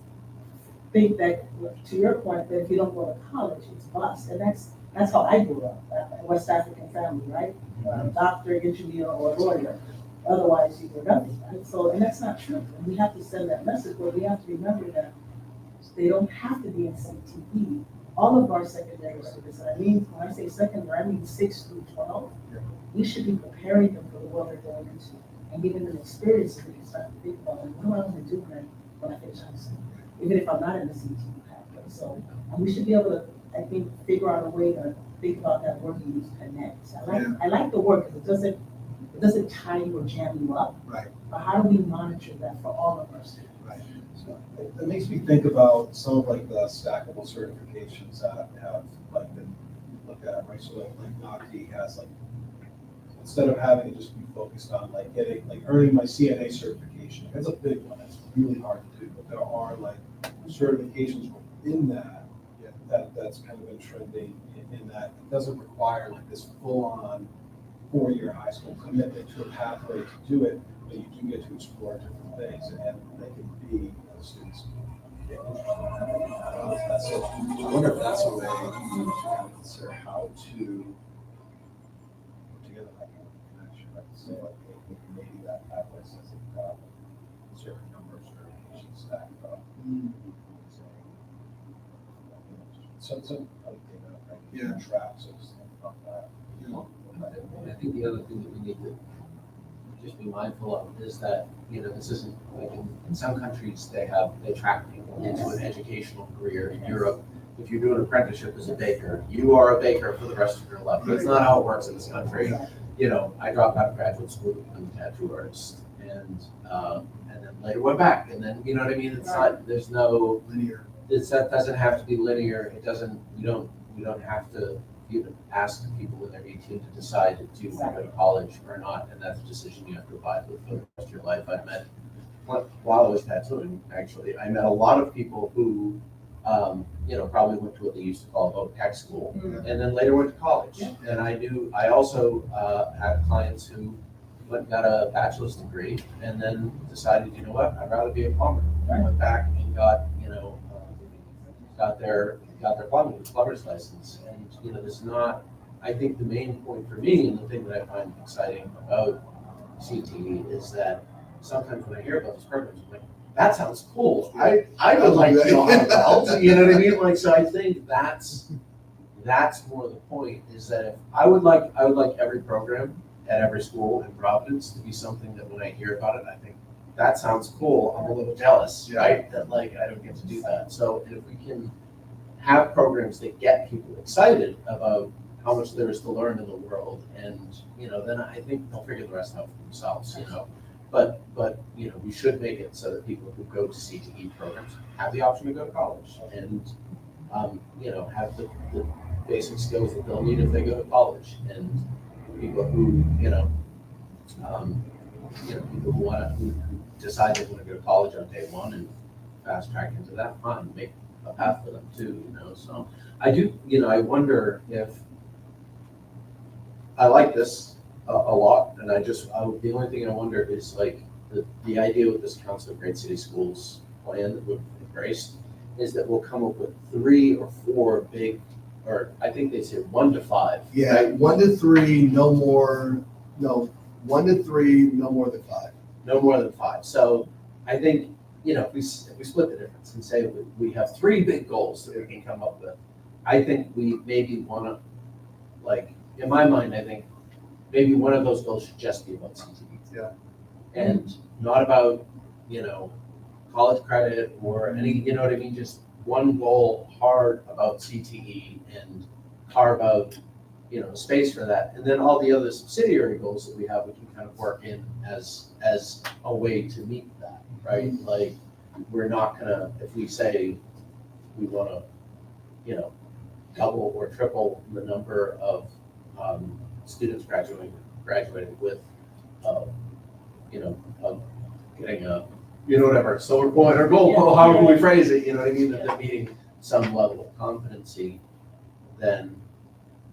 think that, to your point, that if you don't go to college, it's bust. And that's how I grew up, a West African family, right? A doctor, engineer, or lawyer. Otherwise, you were nothing, right? So, and that's not true. And we have to send that message, but we have to remember that they don't have to be in CTE. All of our secondary students, and I mean, when I say secondary, I mean 6 through 12. We should be preparing them for the world they're going into and giving them experiences they can start to think about, like, what am I going to do when I finish high school? Even if I'm not in the CTE pathway. So we should be able to, I think, figure out a way to think about that word you use, connect. I like the word because it doesn't tie you or jam you up. Right. But how do we monitor that for all of our students? Right. So it makes me think about some of like the stackable certifications that have like been looked at, right? So like NACTI has like, instead of having it just be focused on like getting, like earning my CNA certification, that's a big one, that's really hard to do, but there are like certifications within that's kind of been trending in that it doesn't require like this full-on 4-year high school commitment to a pathway to do it, but you do get to explore different things, and they can be, students get interested in that. So I wonder if that's a way to kind of consider how to put together that kind of connection, right? So like maybe that pathway says they've got a certain number of certifications stacked up. Some like, right? Yeah. Traps of stuff like that. I think the other thing that we need to just be mindful of is that, this isn't, like in some countries, they track people into an educational career. In Europe, if you do an apprenticeship as a baker, you are a baker for the rest of your life. That's not how it works in this country. I dropped out of graduate school to become a tattoo artist, and then later went back, and then, you know what I mean? It's not, there's no Linear. that doesn't have to be linear. It doesn't, we don't have to ask the people when they're 18 to decide to go to college or not, and that's a decision you have to abide with for the rest of your life. I've met, while I was tattooing, actually, I met a lot of people who, probably went to what they used to call voc tech school, and then later went to college. And I also had clients who went and got a bachelor's degree and then decided, you know what, I'd rather be a plumber. I went back and got their plumber's license. And there's not, I think the main point for me, and the thing that I find exciting about CTE is that sometimes when I hear about these programs, I'm like, that sounds cool. I would like to know how to weld. You know what I mean? Like, so I think that's more the point, is that if I would like every program at every school in Providence to be something that when I hear about it, I think that sounds cool. I'm a little jealous, right? That like I don't get to do that. So if we can have programs that get people excited about how much there is to learn in the world, and then I think they'll figure the rest out for themselves. But we should make it so that people who go to CTE programs have the option to go to college, and have the basic skills that they'll need if they go to college. And people who people who decide they want to go to college on day one and fast track into that, fine, make a path for them too. So I do. I wonder if I like this a lot, and the only thing I wonder is like the idea with this Council of Great City Schools plan that we've embraced is that we'll come up with 3 or 4 big, or I think they say 1 to 5. Yeah, right? 1 to 3, no more. No, 1 to 3, no more than 5. No more than 5. So I think, if we split the difference and say we have 3 big goals that we can come up with, I think we maybe want to, like, in my mind, I think maybe one of those goals should just be about CTE. Yeah. And not about, college credit or any, what I mean? Just one goal hard about CTE and carve out, space for that. And then all the other subsidiary goals that we have, we can kind of work in as a way to meet that, right? Like, we're not gonna, if we say we want to, double or triple the number of students graduating with, getting a, whatever, silver point or gold, however we phrase it, what I mean, that they're meeting some level of competency, then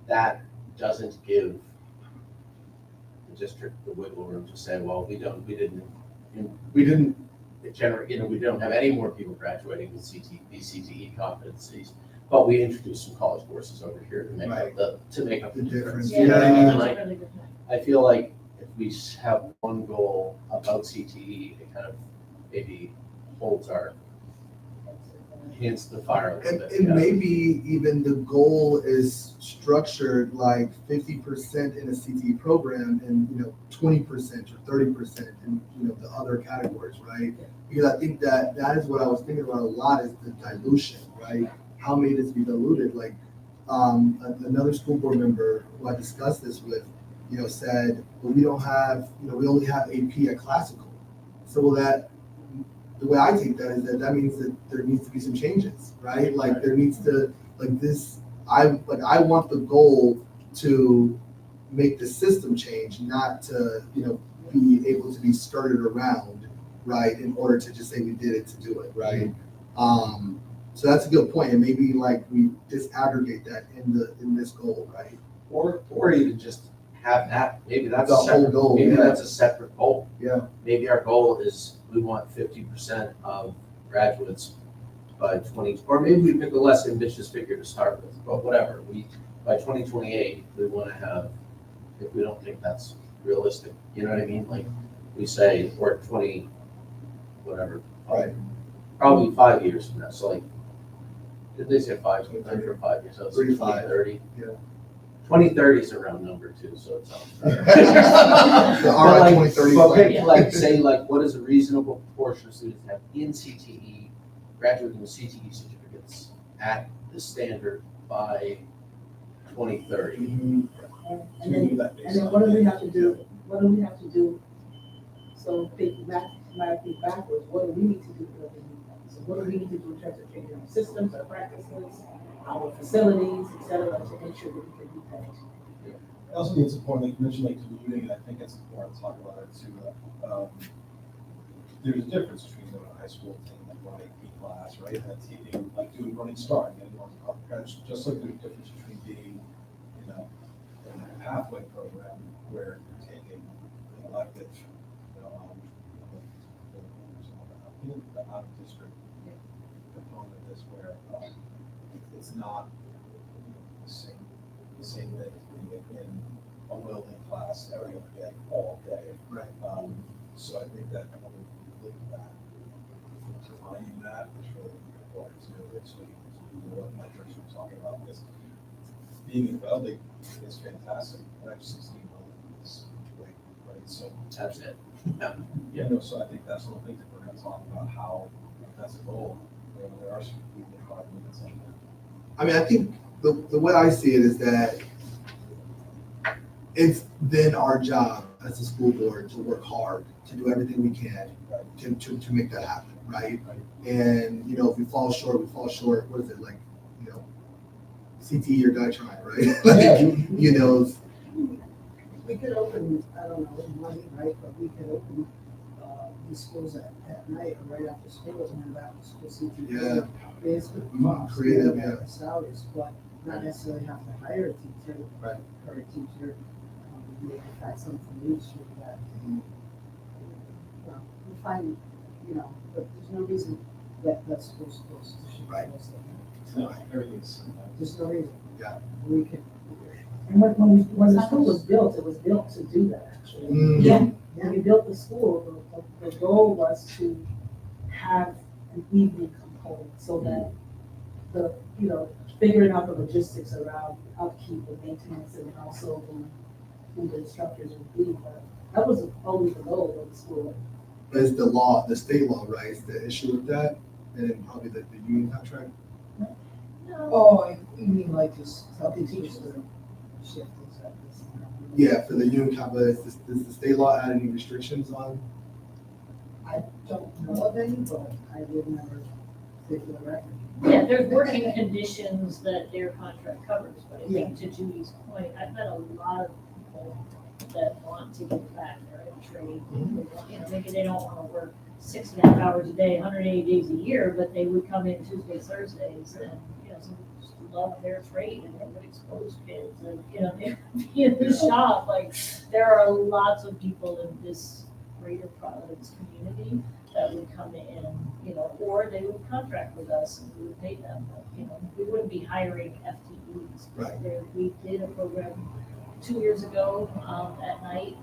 that doesn't give the district the wiggle room to say, well, we didn't generate, we don't have any more people graduating with these CTE competencies, but we introduced some college courses over here to make up the difference. difference. You know what I mean? That's Like, a really good point. I feel like if we have one goal about CTE, it kind of maybe holds our hands to the fire a little bit. And maybe even the goal is structured like 50% in a CTE program and, 20% or 30% in, the other categories, right? Because I think that is what I was thinking about a lot is the dilution, right? How may this be diluted? Like, another school board member who I discussed this with, said, well, we don't have, we only have AP at classical. So that, the way I take that is that means that there needs to be some changes, right? Like there needs to, like this, I want the goal to make the system change, not to, be able to be skirted around, right? In order to just say we did it to do it, right? So that's a good point. And maybe like we disaggregate that in this goal, right? Or even just have that, maybe that's The a whole separate, goal, maybe yeah. that's a separate goal. Yeah. Maybe our goal is we want 50% of graduates by 20, or maybe we pick a less ambitious figure to start with, but whatever, by 2028, we want to have, if we don't think that's realistic, you know what I mean? Like we say, or 20, whatever. Right. Probably 5 years from now, so like, did they say 5, sometimes for 5 years, so it's 35. 2030. Yeah. 2030 is a round number too, so it sounds. The RI 2030 But plan. pick, like, say, like, what is a reasonable proportion of students have in CTE, graduating with CTE certificates at the standard by 2030? Mhm. And then what do we have to do? What do we have to do? So think mathematically backwards, what do we need to do for the new plan? So what do we need to do in terms of changing our systems, our practices, our facilities, et cetera, to make sure that we can do that? I also think it's important, like you mentioned, like commuting, and I think it's important to talk about it too. There's a difference between going to high school and like running B class, right? And taking, like doing running start, and getting on the college, just like there's a difference between being, in a pathway program where you're taking an elective, the out of district component of this where it's not the same thing as being in a welding class every other day, all day. Right. So I think that when we look at that, defining that is really important too. So what metrics we're talking about, because being in welding is fantastic. And I've 16 welding is great, right? So That's it. so I think that's one thing that we're going to talk about, how that's a goal. There are some people that are minutes on that. I mean, I think the way I see it is that it's then our job as a school board to work hard, to do everything we can to make that happen, right? And, if we fall short, we fall short. What is it, like, CTE or die trying, right? We could open, I don't know, money, right, but we could open, these schools at night or right after school and have after school CTE. Yeah. Basically, Creative, yeah. salaries, but not necessarily have to hire a teacher. Right. Or a teacher, maybe find something from leadership that, Mhm. we find, but there's no reason that schools should. Right. No, everything's. There's no reason. Yeah. We can. And when the school was built, it was built to do that, actually. Mm. Yeah. When we built the school, the goal was to have an evening component so that figuring out the logistics around upkeep and maintenance and also who the instructors would be. But that was always the goal of the school. But it's the state law, right, is the issue with that, and then probably the union contract. No, Oh, you mean like just helping teachers to shift things like this? Yeah, for the union contract, does the state law add any restrictions on? I don't know of any, but I would never say for the record. yeah, there's working conditions that their contract covers, but I think to Judy's point, I've met a lot of people that want to get back there and trade. Maybe they don't want to work 6.5 hours a day, 180 days a year, but they would come in Tuesdays, Thursdays, and, some just love their trade and they would expose kids and, they would be in the shop. Like, there are lots of people in this greater Providence community that would come in, or they would contract with us and we would pay them. But, we wouldn't be hiring FTEs. Right. We did a program 2 years ago, at night,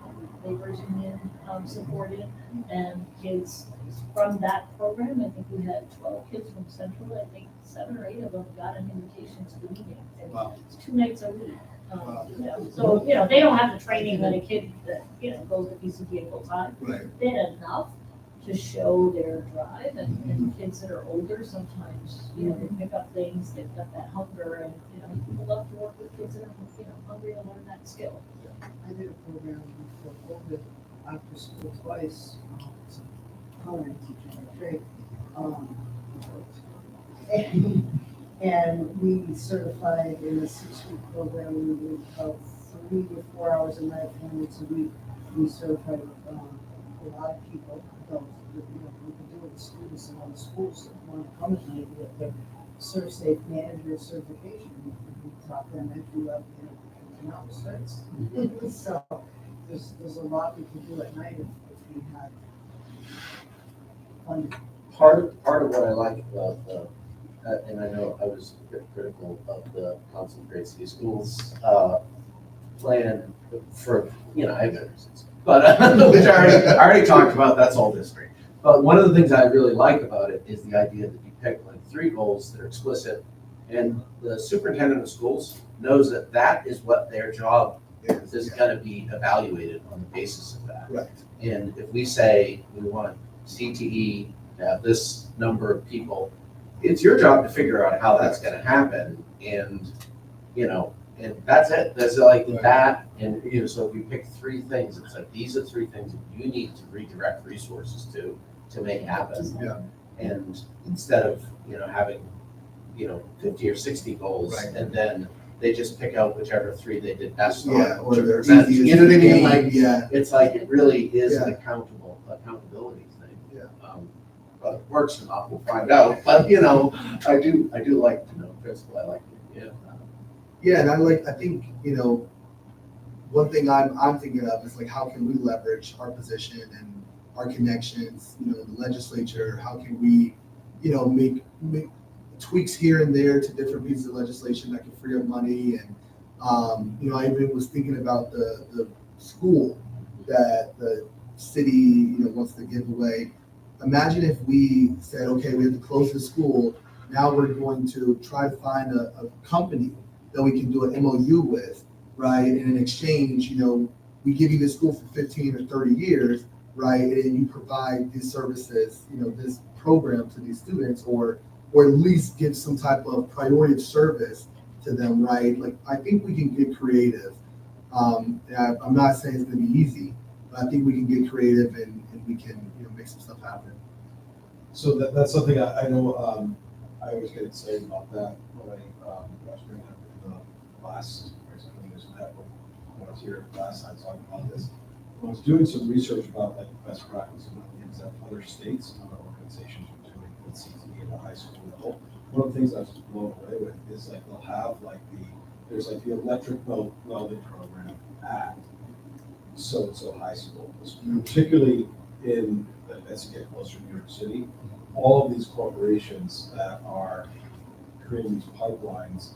Labor's Union, supported, and kids from that program, I think we had 12 kids from Central, I think 7 or 8 of them got an invitation to the meeting. And Wow. it's 2 nights a week. Wow. So, they don't have the training that a kid that, goes to PCBA full time. Right. They had enough to show their drive, and kids that are older, sometimes, they pick up things, they've got that hunger, and, people love to work with kids that are, hungry to learn that skill. I did a program before COVID, after school twice, as a culinary teacher by trade. And we certified in a 6-week program, we did about 3 to 4 hours a night, 4 weeks a week. We certified a lot of people, adults, we could do it with students in other schools that want to come at night with their Serve Safe Manager certification. We taught them entry level, not certs. So there's a lot we can do at night if we had funding. Part of what I like about the, and I know I was a bit critical of the concentrated city schools plan for, I have no reasons, but which I already talked about, that's all history. But one of the things I really like about it is the idea that you pick like 3 goals that are explicit, and the superintendent of schools knows that that is what their job is going to be evaluated on the basis of that. Right. And if we say we want CTE to have this number of people, it's your job to figure out how that's going to happen, and and that's it. That's like Right. that, and so if you pick 3 things, it's like these are 3 things that you need to redirect resources to make happen. Yeah. And instead of having 50 or 60 goals, Right. and then they just pick out whichever 3 they did best on. Yeah, or they're That's- easiest you know what I mean? to Like, gain, yeah. it's like it really is an Yeah. accountability thing. Yeah. But it works or not, we'll find out. But I do like to know principle. I like it. Yeah. Yeah, and I think, one thing I'm thinking of is like, how can we leverage our position and our connections, in the legislature? How can we, make tweaks here and there to different pieces of legislation that can free up money? And, I even was thinking about the school that the city, wants to give away. Imagine if we said, okay, we have to close the school. Now we're going to try to find a company that we can do an MOU with, right? And in exchange, we give you this school for 15 or 30 years, right? And you provide these services, this program to these students, or at least give some type of priority of service to them, right? Like, I think we can get creative. I'm not saying it's gonna be easy, but I think we can get creative and we can, make some stuff happen. So that's something I know, I always get excited about that when I was bringing up in the last, when I was here last time talking about this. When I was doing some research about like best practice and things that other states and other organizations are doing with CTE at the high school level, one of the things I was blown away with is like they'll have there's like the electric welding program at so high school, particularly as you get closer to New York City. All of these corporations that are creating these pipelines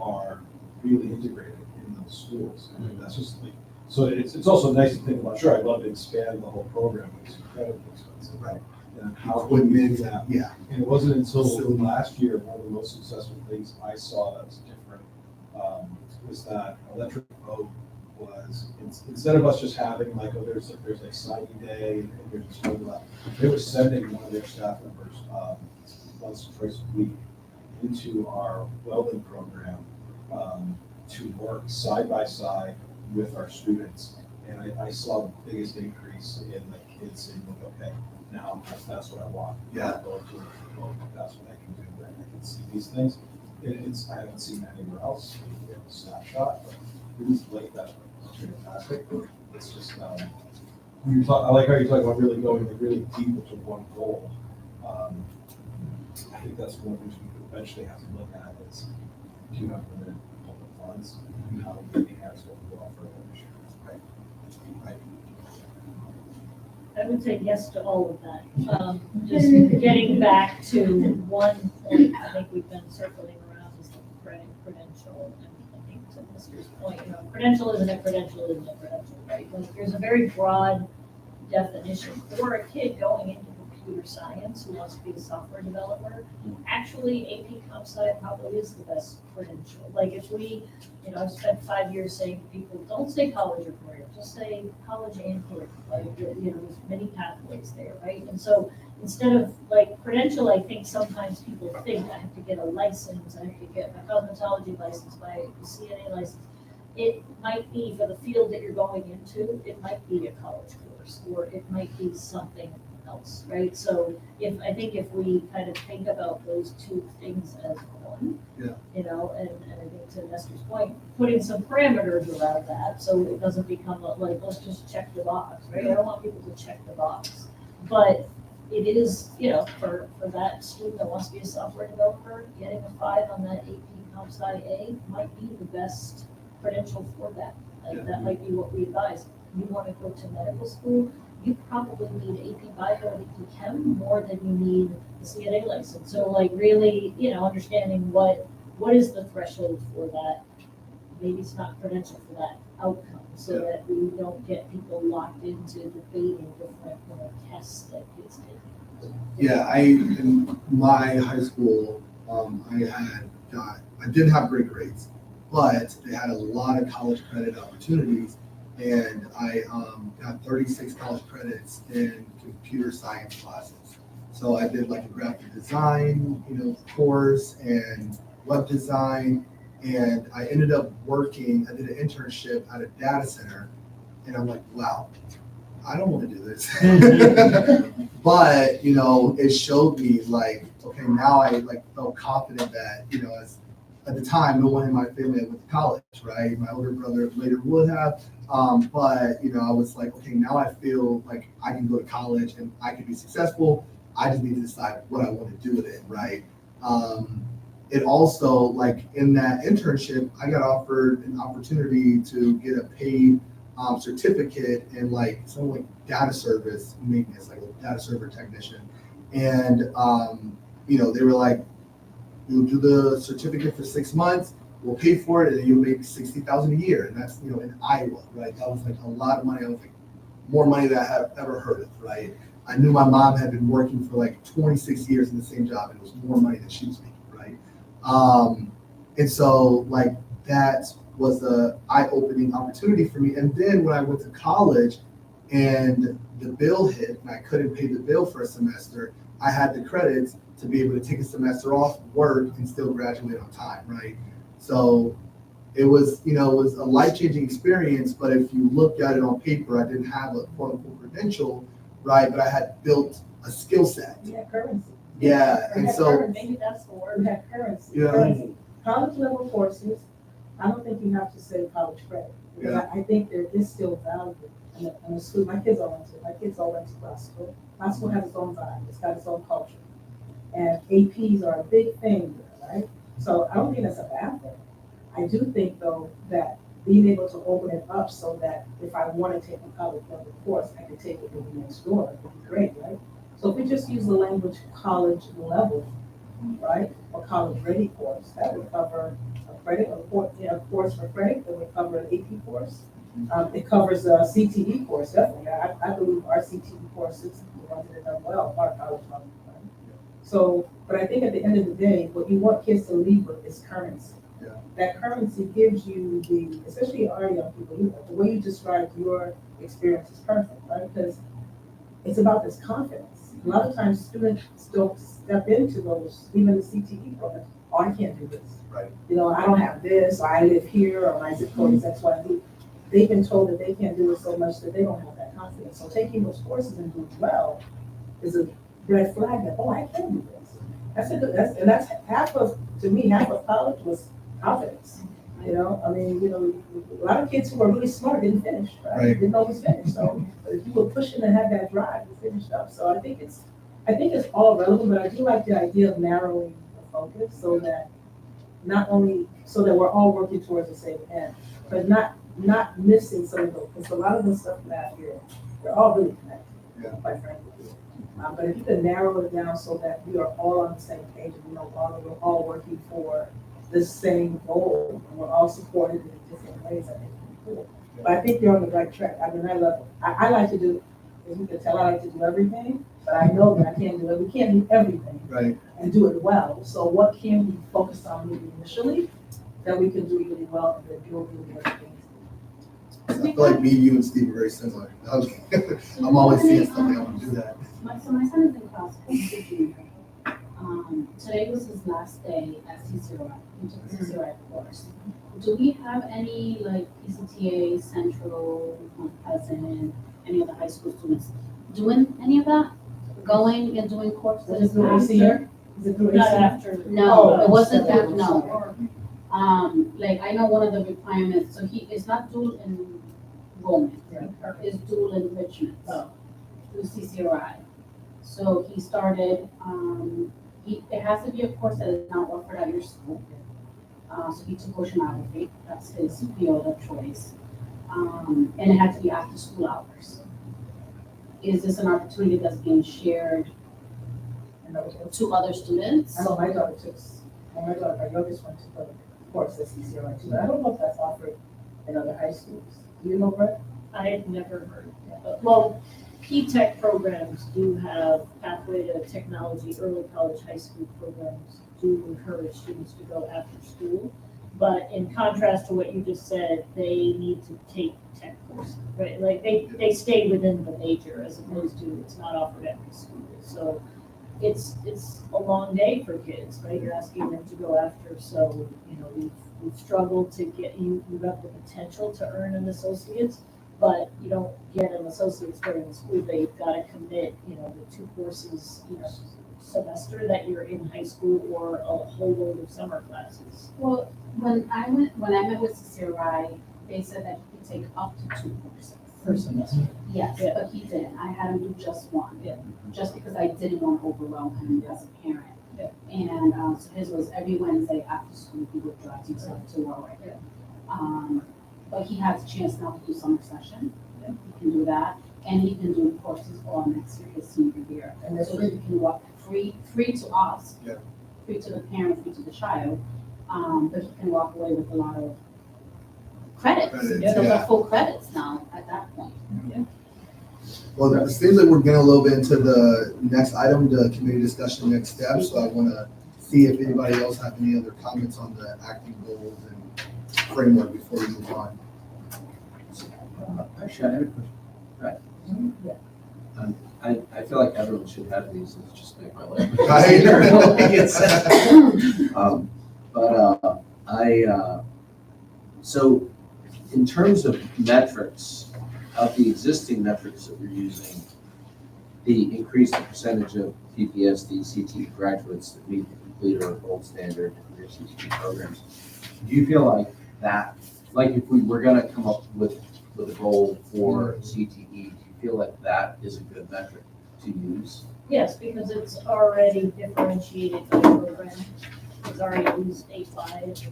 are really integrated in those schools. I mean, that's just like, so it's also nice to think about, sure, I'd love to expand the whole program, but it's incredibly expensive. Right. And how can we do that? Yeah. And it wasn't until Facility. last year, one of the most successful things I saw that was different was that electric boat was, instead of us just having like, there's like signing day and there's this whole lot, they were sending one of their staff members once or twice a week into our welding program to work side by side with our students. And I saw the biggest increase in the kids saying, okay, now that's what I want. Yeah. That's what I can do, and I can see these things. I haven't seen that anywhere else, a snapshot, but it is like that. It's fantastic. It's just, when you talk, I like how you talk about really going really deep into one goal. I think that's one of the things we could eventually have to look at is, do you have limited public funds, and how do we enhance what we offer in the issue? Right. I would say yes to all of that. Just getting back to one point I think we've been circling around is the credential credential. And I think to Mr.'s point, credential isn't a credential, isn't a credential, right? Like, there's a very broad definition for a kid going into computer science who wants to be a software developer. Actually, AP Comp Sci probably is the best credential. Like, if we, I've spent 5 years saying to people, don't say college or career, just say college and career. Like, there's many pathways there, right? And so instead of like credential, I think sometimes people think I have to get a license, I have to get my cosmetology license, my CNA license. It might be for the field that you're going into, it might be a college course, or it might be something else, right? So I think if we kind of think about those two things as one, Yeah. and I think to Nestor's point, putting some parameters around that, so it doesn't become like, let's just check the box, right? I don't want people to check the box. But it is, for that student that wants to be a software developer, getting a 5 on that AP Comp Sci A might be the best credential for that. Like, that might be what we advise. You want to go to medical school, you probably need AP Bio and AP Chem more than you need the CNA license. So like really, understanding what is the threshold for that. Maybe it's not credential for that outcome, so that we don't get people locked into debating different tests that kids take. Yeah, in my high school, I didn't have great grades, but they had a lot of college credit opportunities, and I got 36 college credits in computer science classes. So I did like a graphic design, course, and web design, and I ended up working. I did an internship at a data center, and I'm like, wow, I don't want to do this. But, it showed me like, okay, now I felt confident that, as at the time, no one in my family went to college, right? My older brother later would have. But, I was like, okay, now I feel like I can go to college and I can be successful. I just need to decide what I want to do with it, right? It also, like in that internship, I got offered an opportunity to get a paid certificate in like some like data service maintenance, like a data server technician. And, they were like, you'll do the certificate for 6 months, we'll pay for it, and then you'll make $60,000 a year. And that's, in Iowa, right? That was like a lot of money. I was like, more money than I have ever heard of, right? I knew my mom had been working for like 26 years in the same job, and it was more money than she was making, right? And so like that was a eye-opening opportunity for me. And then when I went to college and the bill hit and I couldn't pay the bill for a semester, I had the credits to be able to take a semester off, work, and still graduate on time, right? So it was, it was a life-changing experience, but if you look at it on paper, I didn't have a quote-unquote credential, right? But I had built a skill set. We had currency. Yeah, We and had so, currency. Maybe that's the word. We had currency. Yeah. Currency. College level courses, I don't think you have to say college credit. Because I think there is still value in the school. My kids all went to classical. Classical has its own vibe. It's got its own culture. And APs are a big thing, right? So I don't think that's a bad thing. I do think though that being able to open it up so that if I want to take a college level course, I can take it with the next door. It would be great, right? So if we just use the language college level, right, or college ready course, that would cover a credit, a course for credit, that would cover an AP course. It covers a CTE course, definitely. I believe our CTE courses, the ones that have done well, are college level. Right? So, but I think at the end of the day, what you want kids to leave with is currency. Yeah. That currency gives you especially our young people, the way you described your experience is perfect, right? Because it's about this confidence. A lot of times students don't step into those, even the CTE program. Oh, I can't do this. Right. I don't have this, or I live here, or my zip code is X, Y, Z. They've been told that they can't do it so much that they don't have that confidence. So taking those courses and doing well is a red flag that, oh, I can do this. That's half of college was confidence. A lot of kids who are really smart didn't finish, right? Didn't always finish. So if you were pushing and had that drive, you finished up. So I think it's all relevant, but I do like the idea of narrowing the focus so that we're all working towards the same end, but not missing some of those, because a lot of the stuff that they're all really connected, quite frankly. But if you can narrow it down so that we are all on the same page and we're all working for the same goal, and we're all supported in different ways, I think it's cool. But I think you're on the right track. I mean, I like to do, as you can tell, I like to do everything, but I know that I can't do it. We can't do everything Right. and do it well. So what can we focus on maybe initially that we can do really well and then build really other things? I feel like me, you, and Steve are very similar. I'm always seeing something, I want to do that. So my son is in class, he's a junior. Today was his last day at CCRI, he took the CCRI course. Do we have any like PCTA, Central, Mount Pleasant, any of the high school students doing any of that? Going and doing courses? Is it through ACR? Is it through Not ACR? after. No, Oh, it wasn't so- that, no. Like I know one of the requirements, so it's not dual enrollment, it's dual enrichment. Oh. Through CCRI. So he started, it has to be a course that is not offered at your school. So he took oceanography, that's his field of choice. And it had to be after school hours. Is this an opportunity that's being shared And that was- to other students? I know my daughter took, my youngest one took a course at CCRI too, but I don't know if that's offered in other high schools. Do you know, Brett? I had never heard of that. Well, P-Tech programs do have pathway to technology, early college, high school programs do encourage students to go after school. But in contrast to what you just said, they need to take tech courses, right? Like they stay within the major as opposed to it's not offered at the school. So it's a long day for kids, right? You're asking them to go after, so, you know, we've struggled to get you have the potential to earn an associate's, but you don't get an associate's during the school day. You've got to commit, you know, the 2 courses, you know, semester that you're in high school or a whole load of summer classes. Well, when I met with CCRI, they said that he could take up to 2 courses. Per semester. Yes, Yeah. but he didn't. I had him do just one. Yeah. Just because I didn't want to overwhelm him as a parent. Yeah. And so his was every Wednesday after school, he would drive himself to Warwick. Yeah. But he has a chance now to do summer session. Yeah. He can do that. And he can do courses all next year, his senior year. And that's So free. he can walk free to us. Yeah. Free to the parent, free to the child. But he can walk away with a lot of credits. Credits, So they're yeah. full credits now at that point. Well, it seems like we're getting a little bit into the next item, the committee discussion, next steps. So I want to see if anybody else have any other comments on the acting goals and framework before we move on. Actually, I have a question. Right. I feel like everyone should have these, it's just make my life. Right. So in terms of metrics, of the existing metrics that we're using, the increased percentage of PPSD, CTE graduates that meet the completer or gold standard in their CTE programs, do you feel like that, like if we were gonna come up with a goal for CTE, do you feel like that is a good metric to use? Yes, because it's already differentiated by program. It's already at least 8.5, and it's,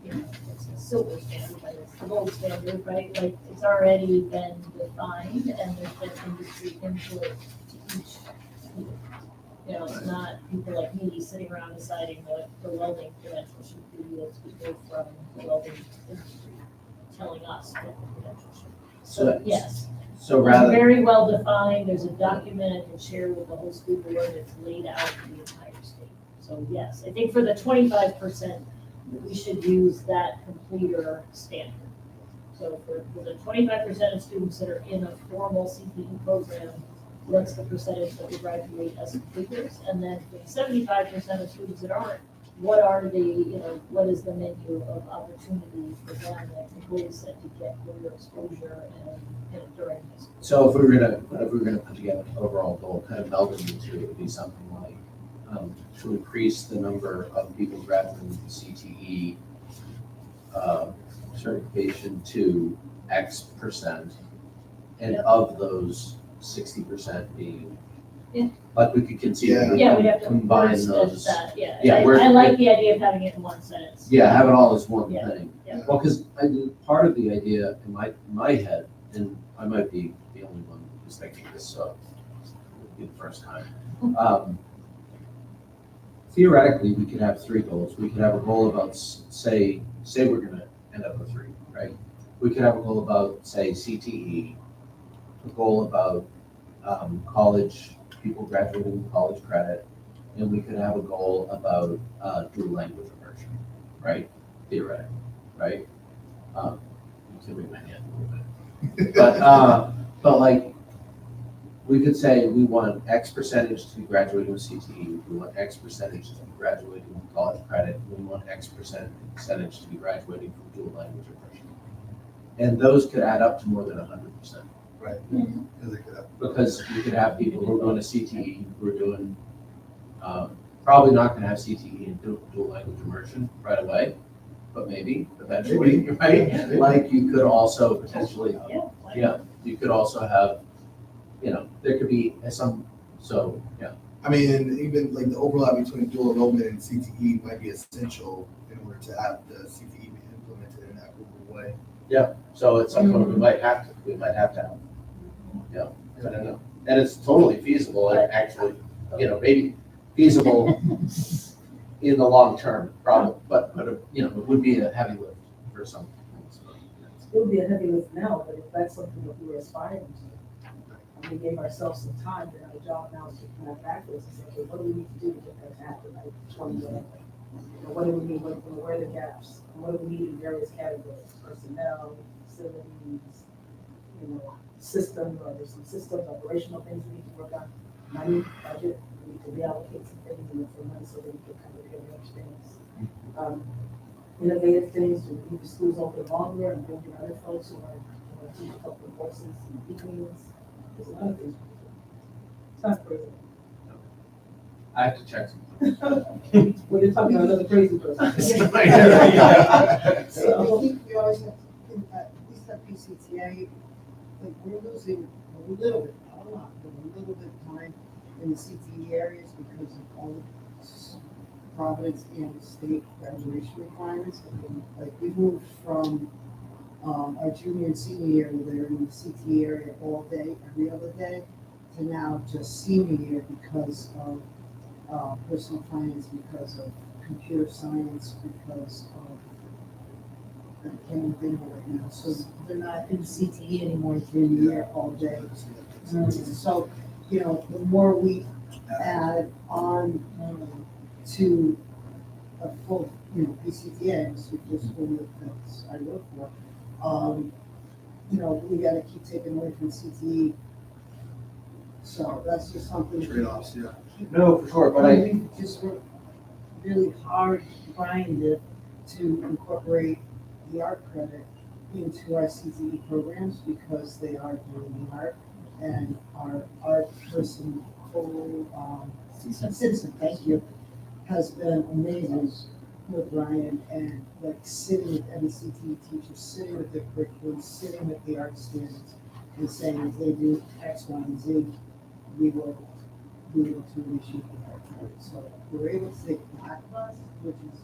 you know, it's a silver standard, but it's the gold standard, right? Like, it's already been defined, and there's been industry input to each field. You know, it's not people like me sitting around deciding what the welding credential should be. It's people from the welding industry telling us what the credential should be. So, yes. So It's rather, very well defined, there's a document I can share with the whole school board, it's laid out for the entire state. So yes, I think for the 25%, we should use that completer standard. So for the 25% of students that are in a formal CTE program, what's the percentage that will graduate as completers? And then for the 75% of students that aren't, what are the, you know, what is the menu of opportunity for them that the goal is set to get career exposure and, you know, during high school? so if we were gonna put together an overall goal, kind of melding the two, it would be something like, to increase the number of people graduating with the CTE certification to X percent, and Yep. of those 60% being, Yeah. like we could conceivably Yeah, we have to combine wordsmith those. that, yeah. Yeah, I like the idea of having it in one sentence. Yeah, have it all as one Yeah, thing. yeah. Well, because part of the idea in my head, and I might be the only one who's thinking this, so it'll be the first time. theoretically, we could have three goals. We could have a goal about, say we're gonna end up with three, right? We could have a goal about, say, CTE, a goal about college, people graduating with college credit, and we could have a goal about dual language immersion, right? Theoretically, right? You can read my hand a little bit. But like, we could say we want X percentage to be graduating with CTE, we want X percentage to be graduating with college credit, we want X percentage to be graduating from dual language immersion. And those could add up to more than 100%. Right. Because you could have people who are going to CTE, who are doing, probably not gonna have CTE and dual language immersion right away, but maybe eventually, Maybe. right? Maybe. Like you could also potentially, Yeah. why yeah, you could also have, there could be some, so, yeah. I mean, and even like the overlap between dual enrollment and CTE might be essential in order to have the CTE be implemented in an equitable way. So at some point, we might have to have, yeah, I don't know. And it's totally feasible and actually, maybe feasible in the long term, probably, but, it would be a heavy lift for some things. It would be a heavy lift now, but if that's something that we were aspiring to, and we gave ourselves some time, then our job now is to come backwards and say, okay, what do we need to do to get that to happen, like 20 years? What do we need, where are the gaps? What do we need in various categories, personnel, facilities, system, or there's some systems, operational things we need to work on, money, budget, we need to reallocate some things and look for money so that we can kind of get those things. Innovative things, to keep the schools open longer and bring in other folks who are teach a couple of courses and evenings. There's a lot of things. It's not crazy. I have to check some. Well, you're talking about another crazy person. So I think we always have to, at least at PCTA, like we're losing a little bit, not a lot, but a little bit of time in the CTE areas because of all Providence and state graduation requirements. Like we moved from our junior and senior year where they're in the CTE area all day, every other day, to now just senior year because of personal finance, because of computer science, because of I can't even think of it right now. So they're not in CTE anymore through the year all day. So, the more we add on to a full, PCTA, which is school that I work for, we gotta keep taking away from CTE. So that's just something. Trade-offs, yeah. No, for sure, but We just worked really hard, grinded to incorporate the art credit into our CTE programs because they are doing the art, and our art person, Citizen, thank you, has been amazing with Ryan and like sitting with every CTE teacher, sitting with their curriculum, sitting with the art standards and saying if they do X, Y, and Z, we will be able to initiate the art credit. So we're able to take that class, which is,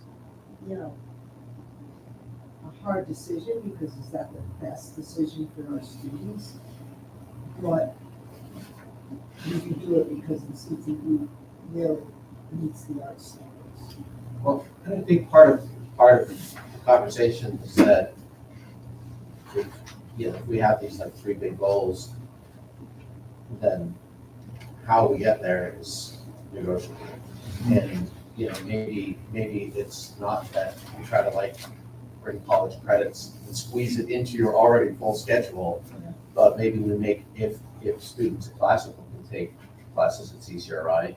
a hard decision because is that the best decision for our students? But we can do it because the CTE really meets the art standards. Well, I think part of the conversation is that if we have these like three big goals, then how we get there is negotiable. And maybe it's not that you try to bring college credits and squeeze it into your already full schedule, but maybe we make if students at classical can take classes at CCRI,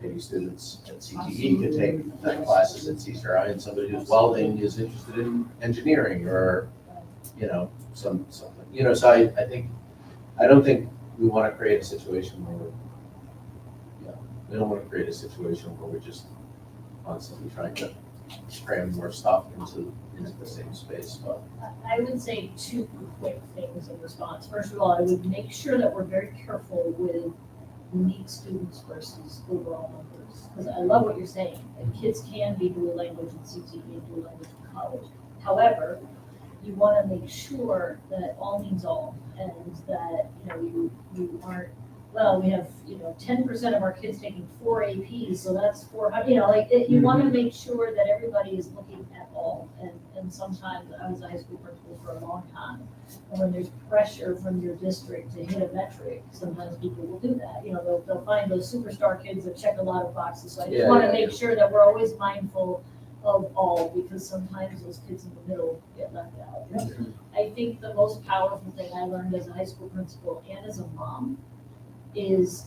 maybe students at CTE could take classes at CCRI, and somebody who's welding is interested in engineering or something. So I don't think we want to create a situation where we don't want to create a situation where we're just constantly trying to cram more stuff into the same space. But I would say two quick things in response. First of all, I would make sure that we're very careful with unique students versus overall numbers. Because I love what you're saying, that kids can be dual language in CTE and dual language in college. However, you want to make sure that all means all, and that you aren't well, we have, 10% of our kids taking 4 APs, so that's 400, like, you wanna make sure that everybody is looking at all. And sometimes, I was a high school principal for a long time, and when there's pressure from your district to hit a metric, sometimes people will do that. They'll find those superstar kids that check a lot of boxes, so I just Yeah, wanna yeah, make sure that we're always mindful of all, because sometimes those kids in the middle get left out. I think the most powerful thing I learned as a high school principal and as a mom is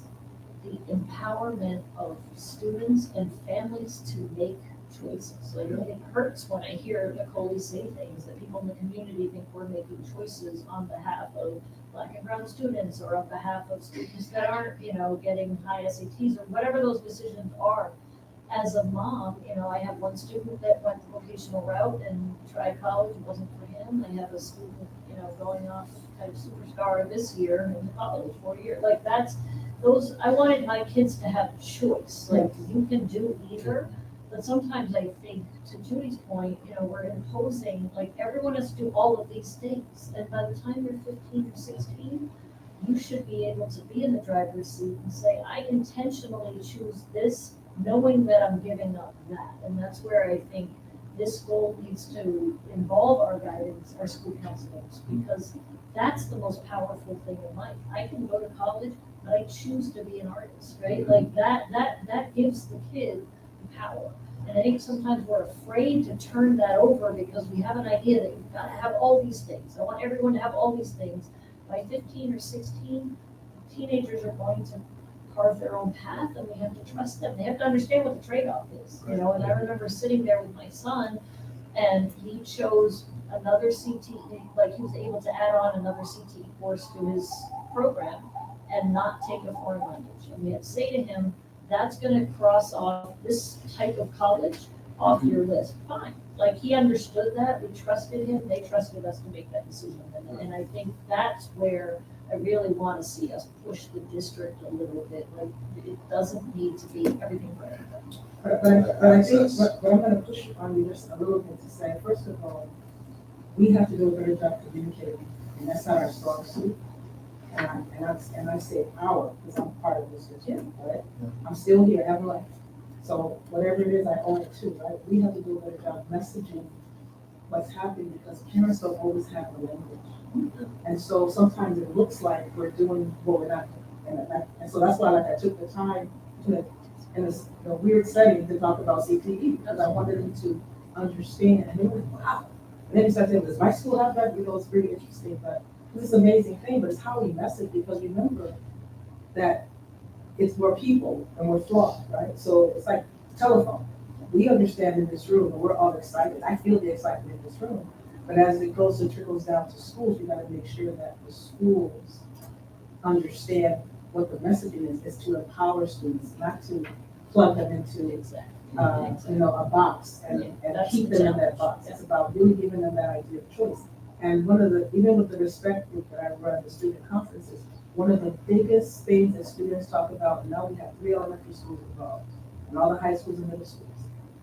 the empowerment of students and families to make choices. Like, it hurts when I hear Nicole say things that people in the community think we're making choices on behalf of Black and brown students, or on behalf of students that aren't, getting high SATs, or whatever those decisions are. As a mom, I have one student that went the vocational route and tried college, it wasn't for him. I have a student, going off kind of superstar this year in college, 4 years. Like, I wanted my kids to have choice. Like, you can do either, but sometimes I think, to Judy's point, we're imposing, like, everyone has to do all of these things. And by the time you're 15 or 16, you should be able to be in the driver's seat and say, I intentionally choose this, knowing that I'm giving up that. And that's where I think this goal needs to involve our guidance, our school counselors, because that's the most powerful thing in life. I can go to college, but I choose to be an artist, right? Like, that gives the kid the power. And I think sometimes we're afraid to turn that over because we have an idea that you've got to have all these things. I want everyone to have all these things. By 15 or 16, teenagers are going to carve their own path, and we have to trust them. They have to understand what the trade-off is, And I remember sitting there with my son, and he chose another CTE, like, he was able to add on another CTE course to his program and not take a foreign language. And we had to say to him, that's gonna cross off this type of college off your list. Fine. Like, he understood that, we trusted him, they trusted us to make that decision. And I think that's where I really want to see us push the district a little bit. Like, it doesn't need to be everything for everybody. But I think, but I'm gonna push on you just a little bit to say, first of all, we have to do a better job communicating, and that's not our strong suit. And I say our, because I'm part of this too, right? I'm still here, I haven't left. So whatever it is, I own it too, right? We have to do a better job messaging what's happening, because parents don't always have the language. And so sometimes it looks like we're doing what we're not doing. And so that's why, like, I took the time in a weird setting to talk about CTE, because I wanted them to understand. And they were like, wow. And then he started saying, does my school have that? It's really interesting, but this is an amazing thing, but it's how we message, because remember that we're people and we're flawed, right? So it's like telephone. We understand in this room, and we're all excited. I feel the excitement in this room. But as it goes and trickles down to schools, we gotta make sure that the schools understand what the messaging is to empower students, not to plug them into a box and keep them in that box. It's about really giving them that idea of choice. And even with the respect group that I run, the student conferences, one of the biggest things that students talk about, and now we have 3 elementary schools involved, and all the high schools and middle schools,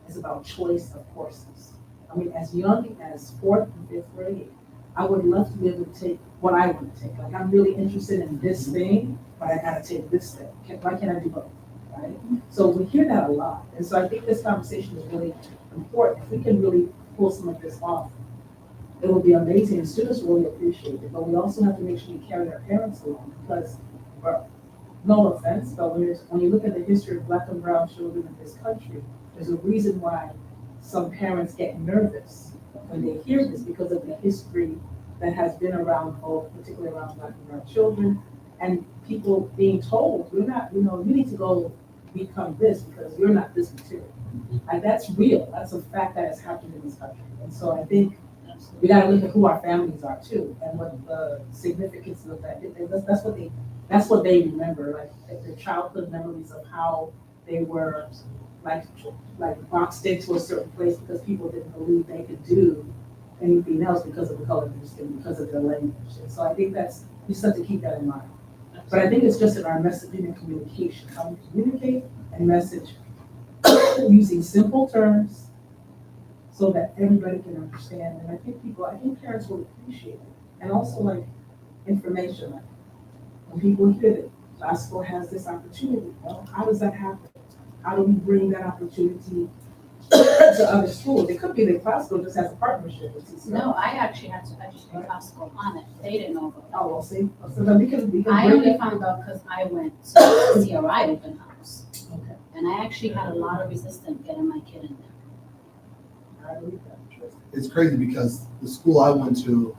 is about choice of courses. I mean, as young as 4th and 5th grade, I would love to be able to take what I want to take. Like, I'm really interested in this thing, but I gotta take this thing. Why can't I do both, right? So we hear that a lot. And so I think this conversation is really important. If we can really pull some of this off, it will be amazing, and students will really appreciate it. But we also have to make sure we carry our parents along, because, no offense, but when you look at the history of Black and brown children in this country, there's a reason why some parents get nervous when they hear this, because of the history that has been around both, particularly around Black and brown children, and people being told, you're not, you need to go become this because you're not this material. And that's real. That's a fact that has happened in this country. And so I think we gotta look at who our families are too, and what the significance of that. That's what they remember, like their childhood memories of how they were like boxed into a certain place because people didn't believe they could do anything else because of the color of their skin, because of their language. And so I think we just have to keep that in mind. But I think it's just in our messaging and communication, how we communicate and message using simple terms so that everybody can understand. And I think parents will appreciate it. And also, like, information. Like, when people hear that our school has this opportunity. Well, how does that happen? How do we bring that opportunity to other schools? It could be that Classical just has a partnership with CCR. No, I actually had to educate Costco on it. They didn't know about it. Oh, well, see, so then we can I bring only it. found out because I went to CRI open house. Okay. And I actually had a lot of resistance getting my kid in there. I believe that. It's crazy because the school I went to,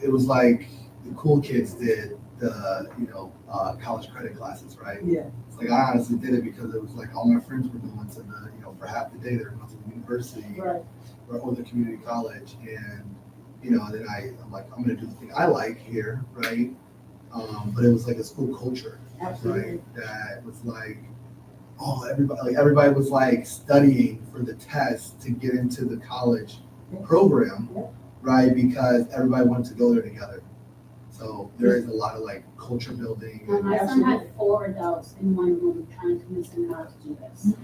it was like the cool kids did the, college credit classes, right? Yeah. It's like I honestly did it because it was like all my friends were going to the, for half the day they were going to the university Right. or the community college. And, then I'm like, I'm going to do the thing I like here, right? But it was like a school culture, Absolutely. right? That was like, oh, everybody was like studying for the test to get into the college program, Yeah. right? Because everybody wanted to go there together. So there is a lot of like culture building. And my son had 4 adults in one room trying to convince him not to do this.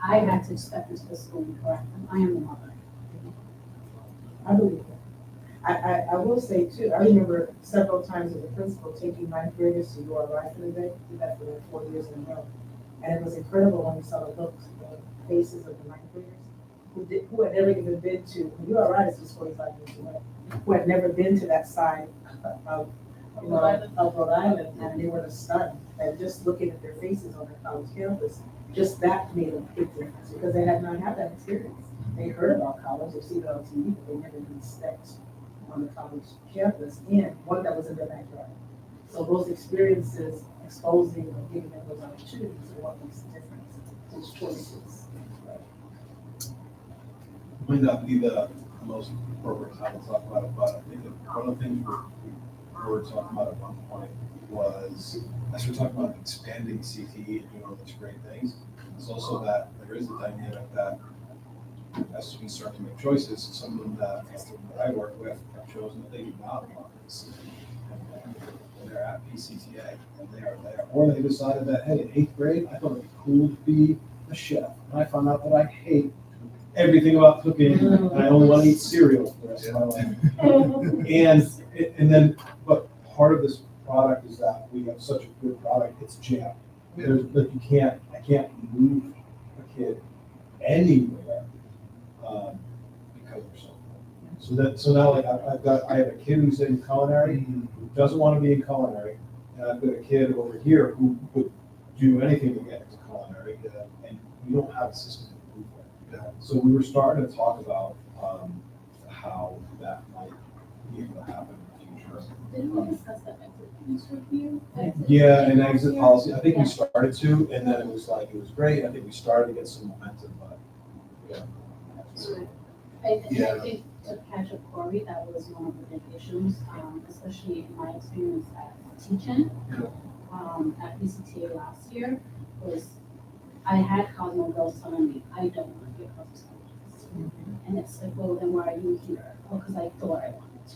I had to step into the school and correct him. I am the mother. I believe that. I will say too, I remember several times as a principal taking ninth graders to URI for the day, did that for like 4 years in a row. And it was incredible when we saw the looks, the faces of the ninth graders who had never even been to, URI is just 45 years away, who had never been to that side of Rhode Island, and they were stunned. And just looking at their faces on the college campus, just that made a big difference because they had not had that experience. They heard about college, they've seen it on TV, but they never been stepped on the college campus, and one that was in their backyard. So those experiences, exposing or giving them those opportunities are what makes the difference, those choices. Might not be the most appropriate time to talk about it, but I think that one of the things we were talking about at one point was, as we're talking about expanding CTE and doing all these great things, it's also that there is a dynamic that as students start to make choices, some of them that I work with have chosen that they do not want this. And they're at PCTA and they are there. Or they decided that, hey, in 8th grade, I thought it'd be cool to be a chef. And I found out that I hate everything about cooking and I only want to eat cereal for the rest of my life. And then, but part of this product is that we have such a good product, it's jam. There's, like, I can't move a kid anywhere because they're so cool. So now like I have a kid who's in culinary who doesn't want to be in culinary, and I've got a kid over here who would do anything to get into culinary, and we don't have a system to move there. So we were starting to talk about how that might be able to happen in the future. Didn't we discuss that exit review? Yeah, and exit policy, I think we started to, and then it was great, I think we started to get some momentum, but, yeah. I think to catch up Corey, that was one of the big issues, especially in my experience at teaching. At PCTA last year, was I had Cosmo girls telling me, I don't want to be a Cosmo scientist. And it's like, well, then why are you here? Oh, because I thought I wanted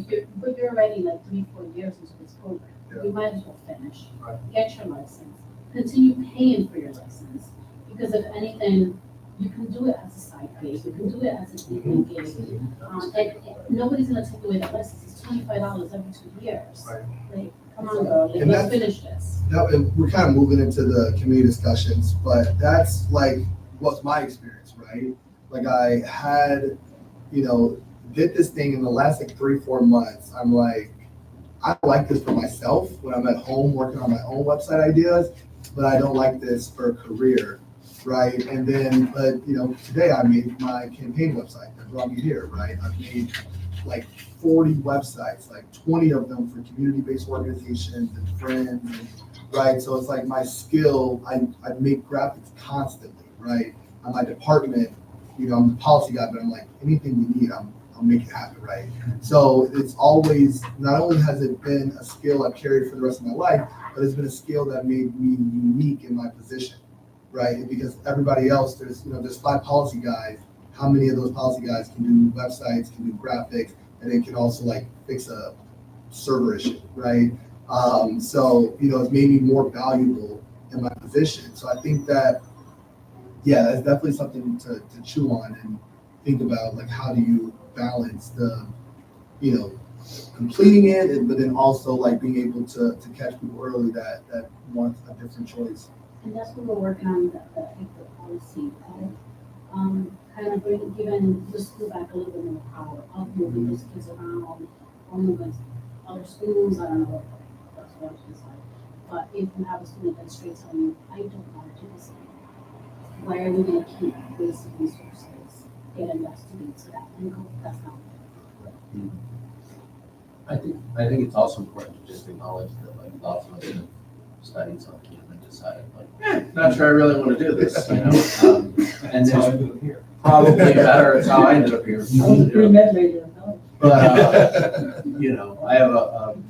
to. But you're already like 3-4 years into this program. Yeah. You might as well finish, Right. get your license, continue paying for your license. Because if anything, you can do it as a side gig, you can do it as a evening gig. And nobody's gonna take away that license, it's $25 every 2 years. Right. Like, come on, girl, And let's that's- finish this. And we're kind of moving into the community discussions, but that's like what's my experience, right? Like I had, did this thing in the last like 3-4 months. I'm like, I like this for myself when I'm at home working on my own website ideas, but I don't like this for a career, right? And then, but today I made my campaign website that brought me here, right? I've made like 40 websites, like 20 of them for community-based organizations and friends, right? So it's like my skill, I make graphics constantly, right? On my department, I'm the policy guy, but I'm like, anything we need, I'll make it happen, right? So it's always, not only has it been a skill I've carried for the rest of my life, but it's been a skill that made me unique in my position, right? Because everybody else, there's 5 policy guys. How many of those policy guys can do websites, can do graphics, and they can also like fix a server issue, right? So, it's made me more valuable in my position. So I think that, yeah, that's definitely something to chew on and think about, like, how do you balance the, completing it, but then also like being able to catch people early that want a different choice. And that's what we're working on, the policy, kind of giving the school back a little bit more power of moving those kids around, or moving other schools, I don't know what that's what it's like. But if you have a student that's straight telling you, I don't want to do this, why are we gonna keep wasting resources and investing to that and go, that's not. I think it's also important to just acknowledge that like lots of us have studied something and then decided like, not sure I really want to do this, you know? And That's how I there's do it here. probably better, it's how I ended up here. I was a pre-med major in college. But, you know, I have a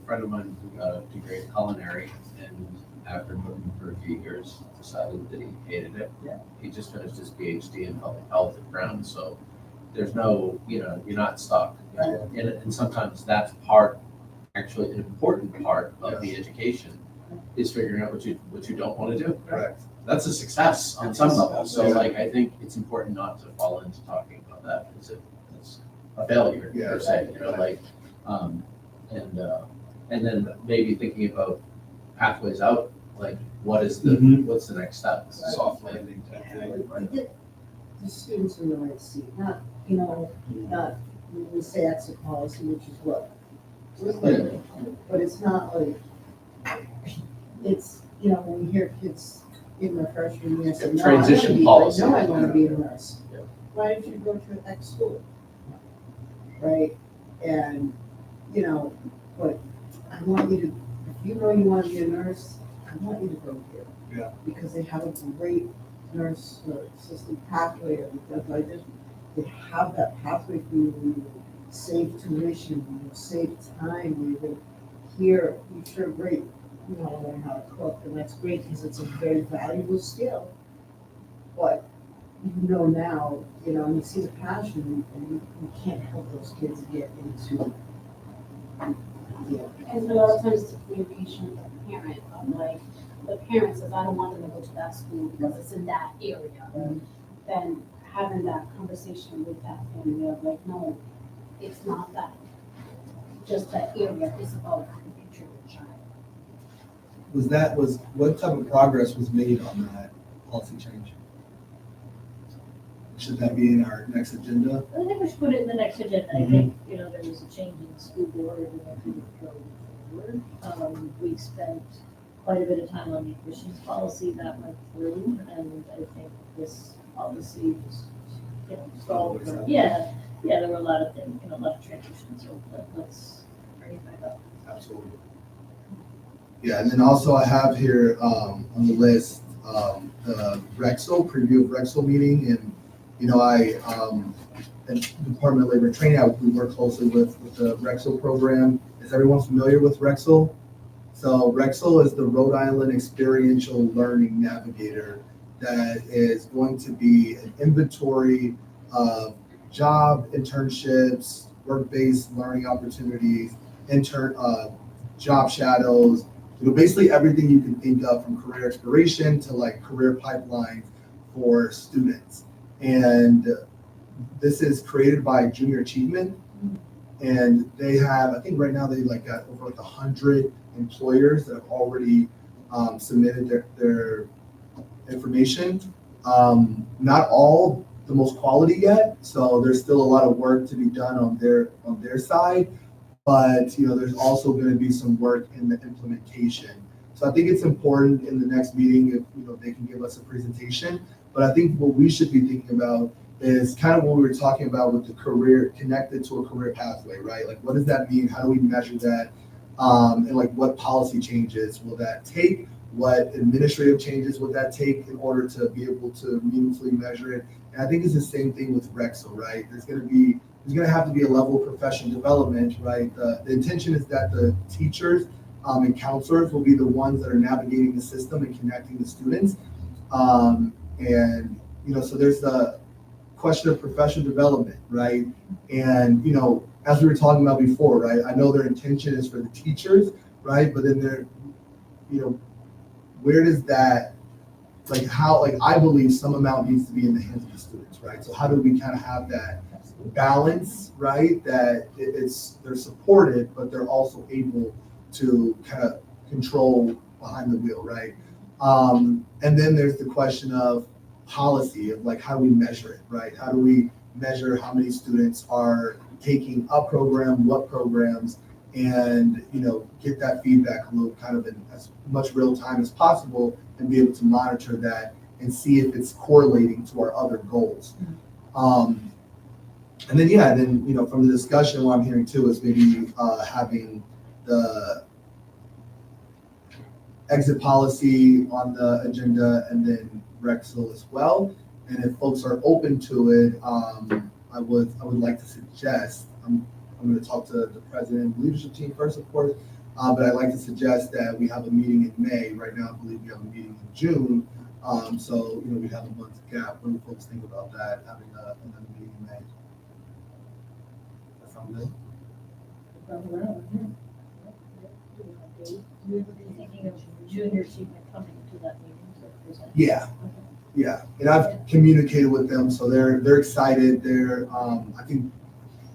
friend of mine who got a degree in culinary, and after moving for a few years, decided that he hated it. Yeah. He just finished his PhD in public health at Brown, so there's no, you know, you're not stuck. And sometimes that's actually an important part of the education, is figuring out what you don't want to do. Correct. That's a success on some level. So like, I think it's important not to fall into talking about that as if it's a failure per se, you know, like, and then maybe thinking about pathways out, like what's the next step? Soft landing type thing. To get the students in the right seat, not, you know, not, when we say exit policy, which is what? But it's not like, it's, you know, when we hear kids in their freshman year say, no, Transition policy. I want to be a nurse. Yeah. Why did you go to X school? Right? And, you know, but I want you to, if you know you want to be a nurse, I want you to go here. Yeah. Because they have a great nurse or assistant pathway, or they have that pathway for you, where you save tuition, you save time, you here, you sure great, you know, learn how to cook, and that's great, because it's a very valuable skill. But you know now, you know, and you see the passion, and you can't help those kids get into, yeah. And a lot of times it's a communication with the parent, of like, the parent says, I don't want them to go to that school because it's in that area. Then having that conversation with that family of like, no, it's not that, just that area, it's about the future of the child. What type of progress was made on that policy change? Should that be in our next agenda? I think we should put it in the next agenda. I think, you know, there was a change in the school board and we have to go forward. We spent quite a bit of time on the admissions policy that went through, and I think this policy was, you know, stalled. Yeah, there were a lot of things, you know, a lot of transitions, so let's bring it back up. Absolutely. Yeah, and then also I have here on the list the Rexel, preview of Rexel meeting, and you know, in Department of Labor and Training, we work closely with the Rexel program. Is everyone familiar with Rexel? So Rexel is the Rhode Island Experiential Learning Navigator that is going to be an inventory of job internships, work-based learning opportunities, job shadows, you know, basically everything you can think of from career exploration to like career pipelines for students. And this is created by Junior Achievement, and they have, I think right now they like got over like 100 employers that have already submitted their information. Not all the most quality yet, so there's still a lot of work to be done on their side. But you know, there's also going to be some work in the implementation. So I think it's important in the next meeting if you know they can give us a presentation. But I think what we should be thinking about is kind of what we were talking about with the career connected to a career pathway, right? Like, what does that mean? How do we measure that? And like, what policy changes will that take? What administrative changes would that take in order to be able to meaningfully measure it? And I think it's the same thing with Rexel, right? There's going to have to be a level of professional development, right? The intention is that the teachers and counselors will be the ones that are navigating the system and connecting the students. And, you know, so there's the question of professional development, right? And, you know, as we were talking about before, right? I know their intention is for the teachers, right? But then they're, you know, where does that, like how, like I believe some amount needs to be in the hands of the students, right? So how do we kind of have that balance, right? That they're supported, but they're also able to kind of control behind the wheel, right? And then there's the question of policy, of like, how do we measure it, right? How do we measure how many students are taking a program, what programs, and, you know, get that feedback a little kind of in as much real time as possible and be able to monitor that and see if it's correlating to our other goals. And then, yeah, then, you know, from the discussion, what I'm hearing too is maybe having the exit policy on the agenda and then Rexel as well. And if folks are open to it, I would like to suggest, I'm going to talk to the president and leadership team first, of course, but I'd like to suggest that we have a meeting in May. Right now, I believe we have a meeting in June. So, you know, we have a month gap. What do folks think about that, having another meeting in May? That sound good? Thinking of junior senior coming to that meeting to present. Yeah. Yeah, and I've communicated with them, so they're excited. They're I think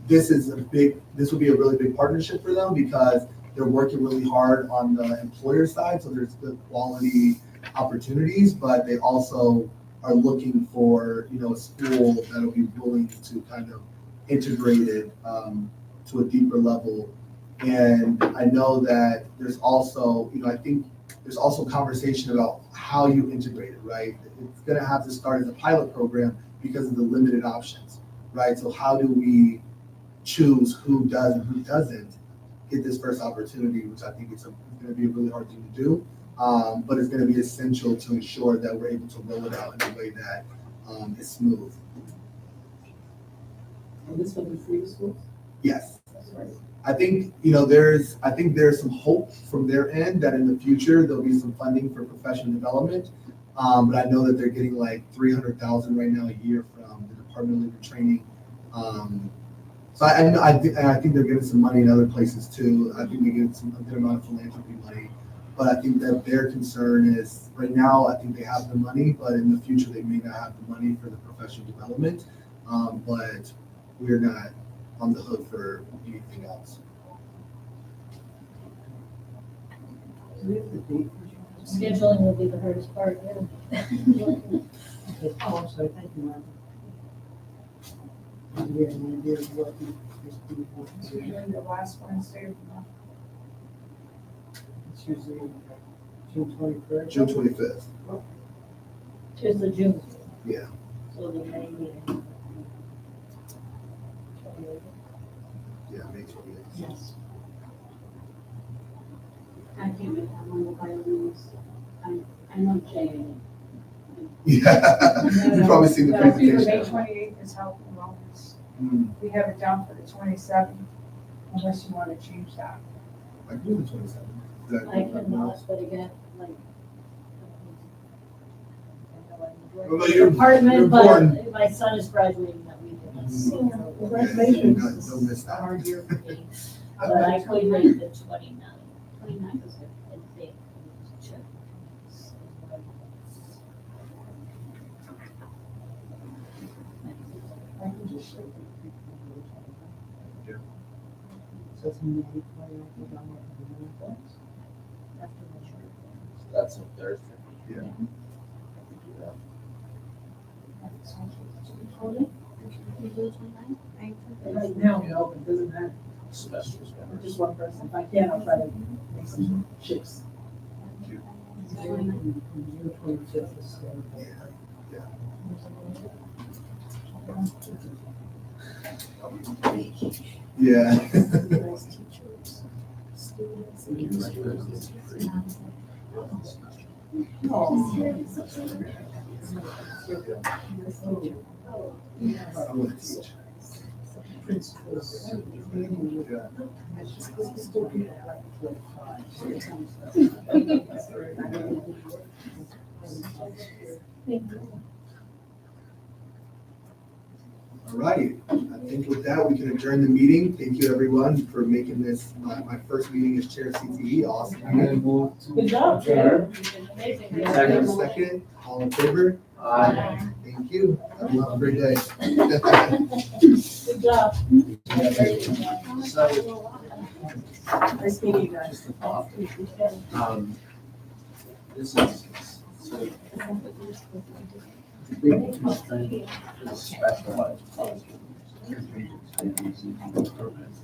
this will be a really big partnership for them because they're working really hard on the employer side, so there's good quality opportunities, but they also are looking for, you know, a school that'll be willing to kind of integrate it to a deeper level. And I know that there's also, you know, I think there's also conversation about how you integrate it, right? It's gonna have to start as a pilot program because of the limited options, right? So how do we choose who does and who doesn't get this first opportunity, which I think it's gonna be a really hard thing to do, but it's gonna be essential to ensure that we're able to roll it out in a way that is smooth. And this will be free to schools? Yes. I think, you know, there's some hope from their end that in the future, there'll be some funding for professional development. But I know that they're getting like $300,000 right now a year from the Department of Labor Training. So I think they're getting some money in other places too. I think they get a good amount of philanthropy money. But I think that their concern is, right now, I think they have the money, but in the future, they may not have the money for the professional development. But we're not on the hook for anything else. Scheduling will be the hardest part, yeah. Oh, I'm sorry, thank you, Martha. Yeah, and there's what It's usually the last Wednesday of the month. it's usually June 21st. June 25th. Tis the June. Yeah. So the May meeting. Yeah, May 28th. Yes. I can't make that one by news. I know Jay. Yeah, you've probably seen the I think May presentation. 28th is health and wellness. Mm, We have it down for the 27th, unless you want to change that. I can do the 27th. Is that- I cannot, but again, like. Oh, no, you're Apartment, important. but my son is graduating that weekend. That's so Congratulations. Don't miss that. hard year for me. But I could make the 29th. 29th is good. I think. Check. I can just say. So it's May 29th, we're done with the minutes. After the short. That's a Thursday. Yeah. You do it 29th? Right now, no, it doesn't matter. Semester's I'm just one person. If I can, I'll try to make some chips. June 25th is, Yeah. I want to teach. principals. Yeah. Still people like 45. All right, I think with that, we can adjourn the meeting. Thank you, everyone, for making this my first meeting as chair of CTE. Awesome. And then move to. Good job, adjourn. Amazing. Second, all in favor? Thank you. Have a great day. Good job. So, Nice meeting you guys. just a thought. This is, so, the big constraint is specialized programs.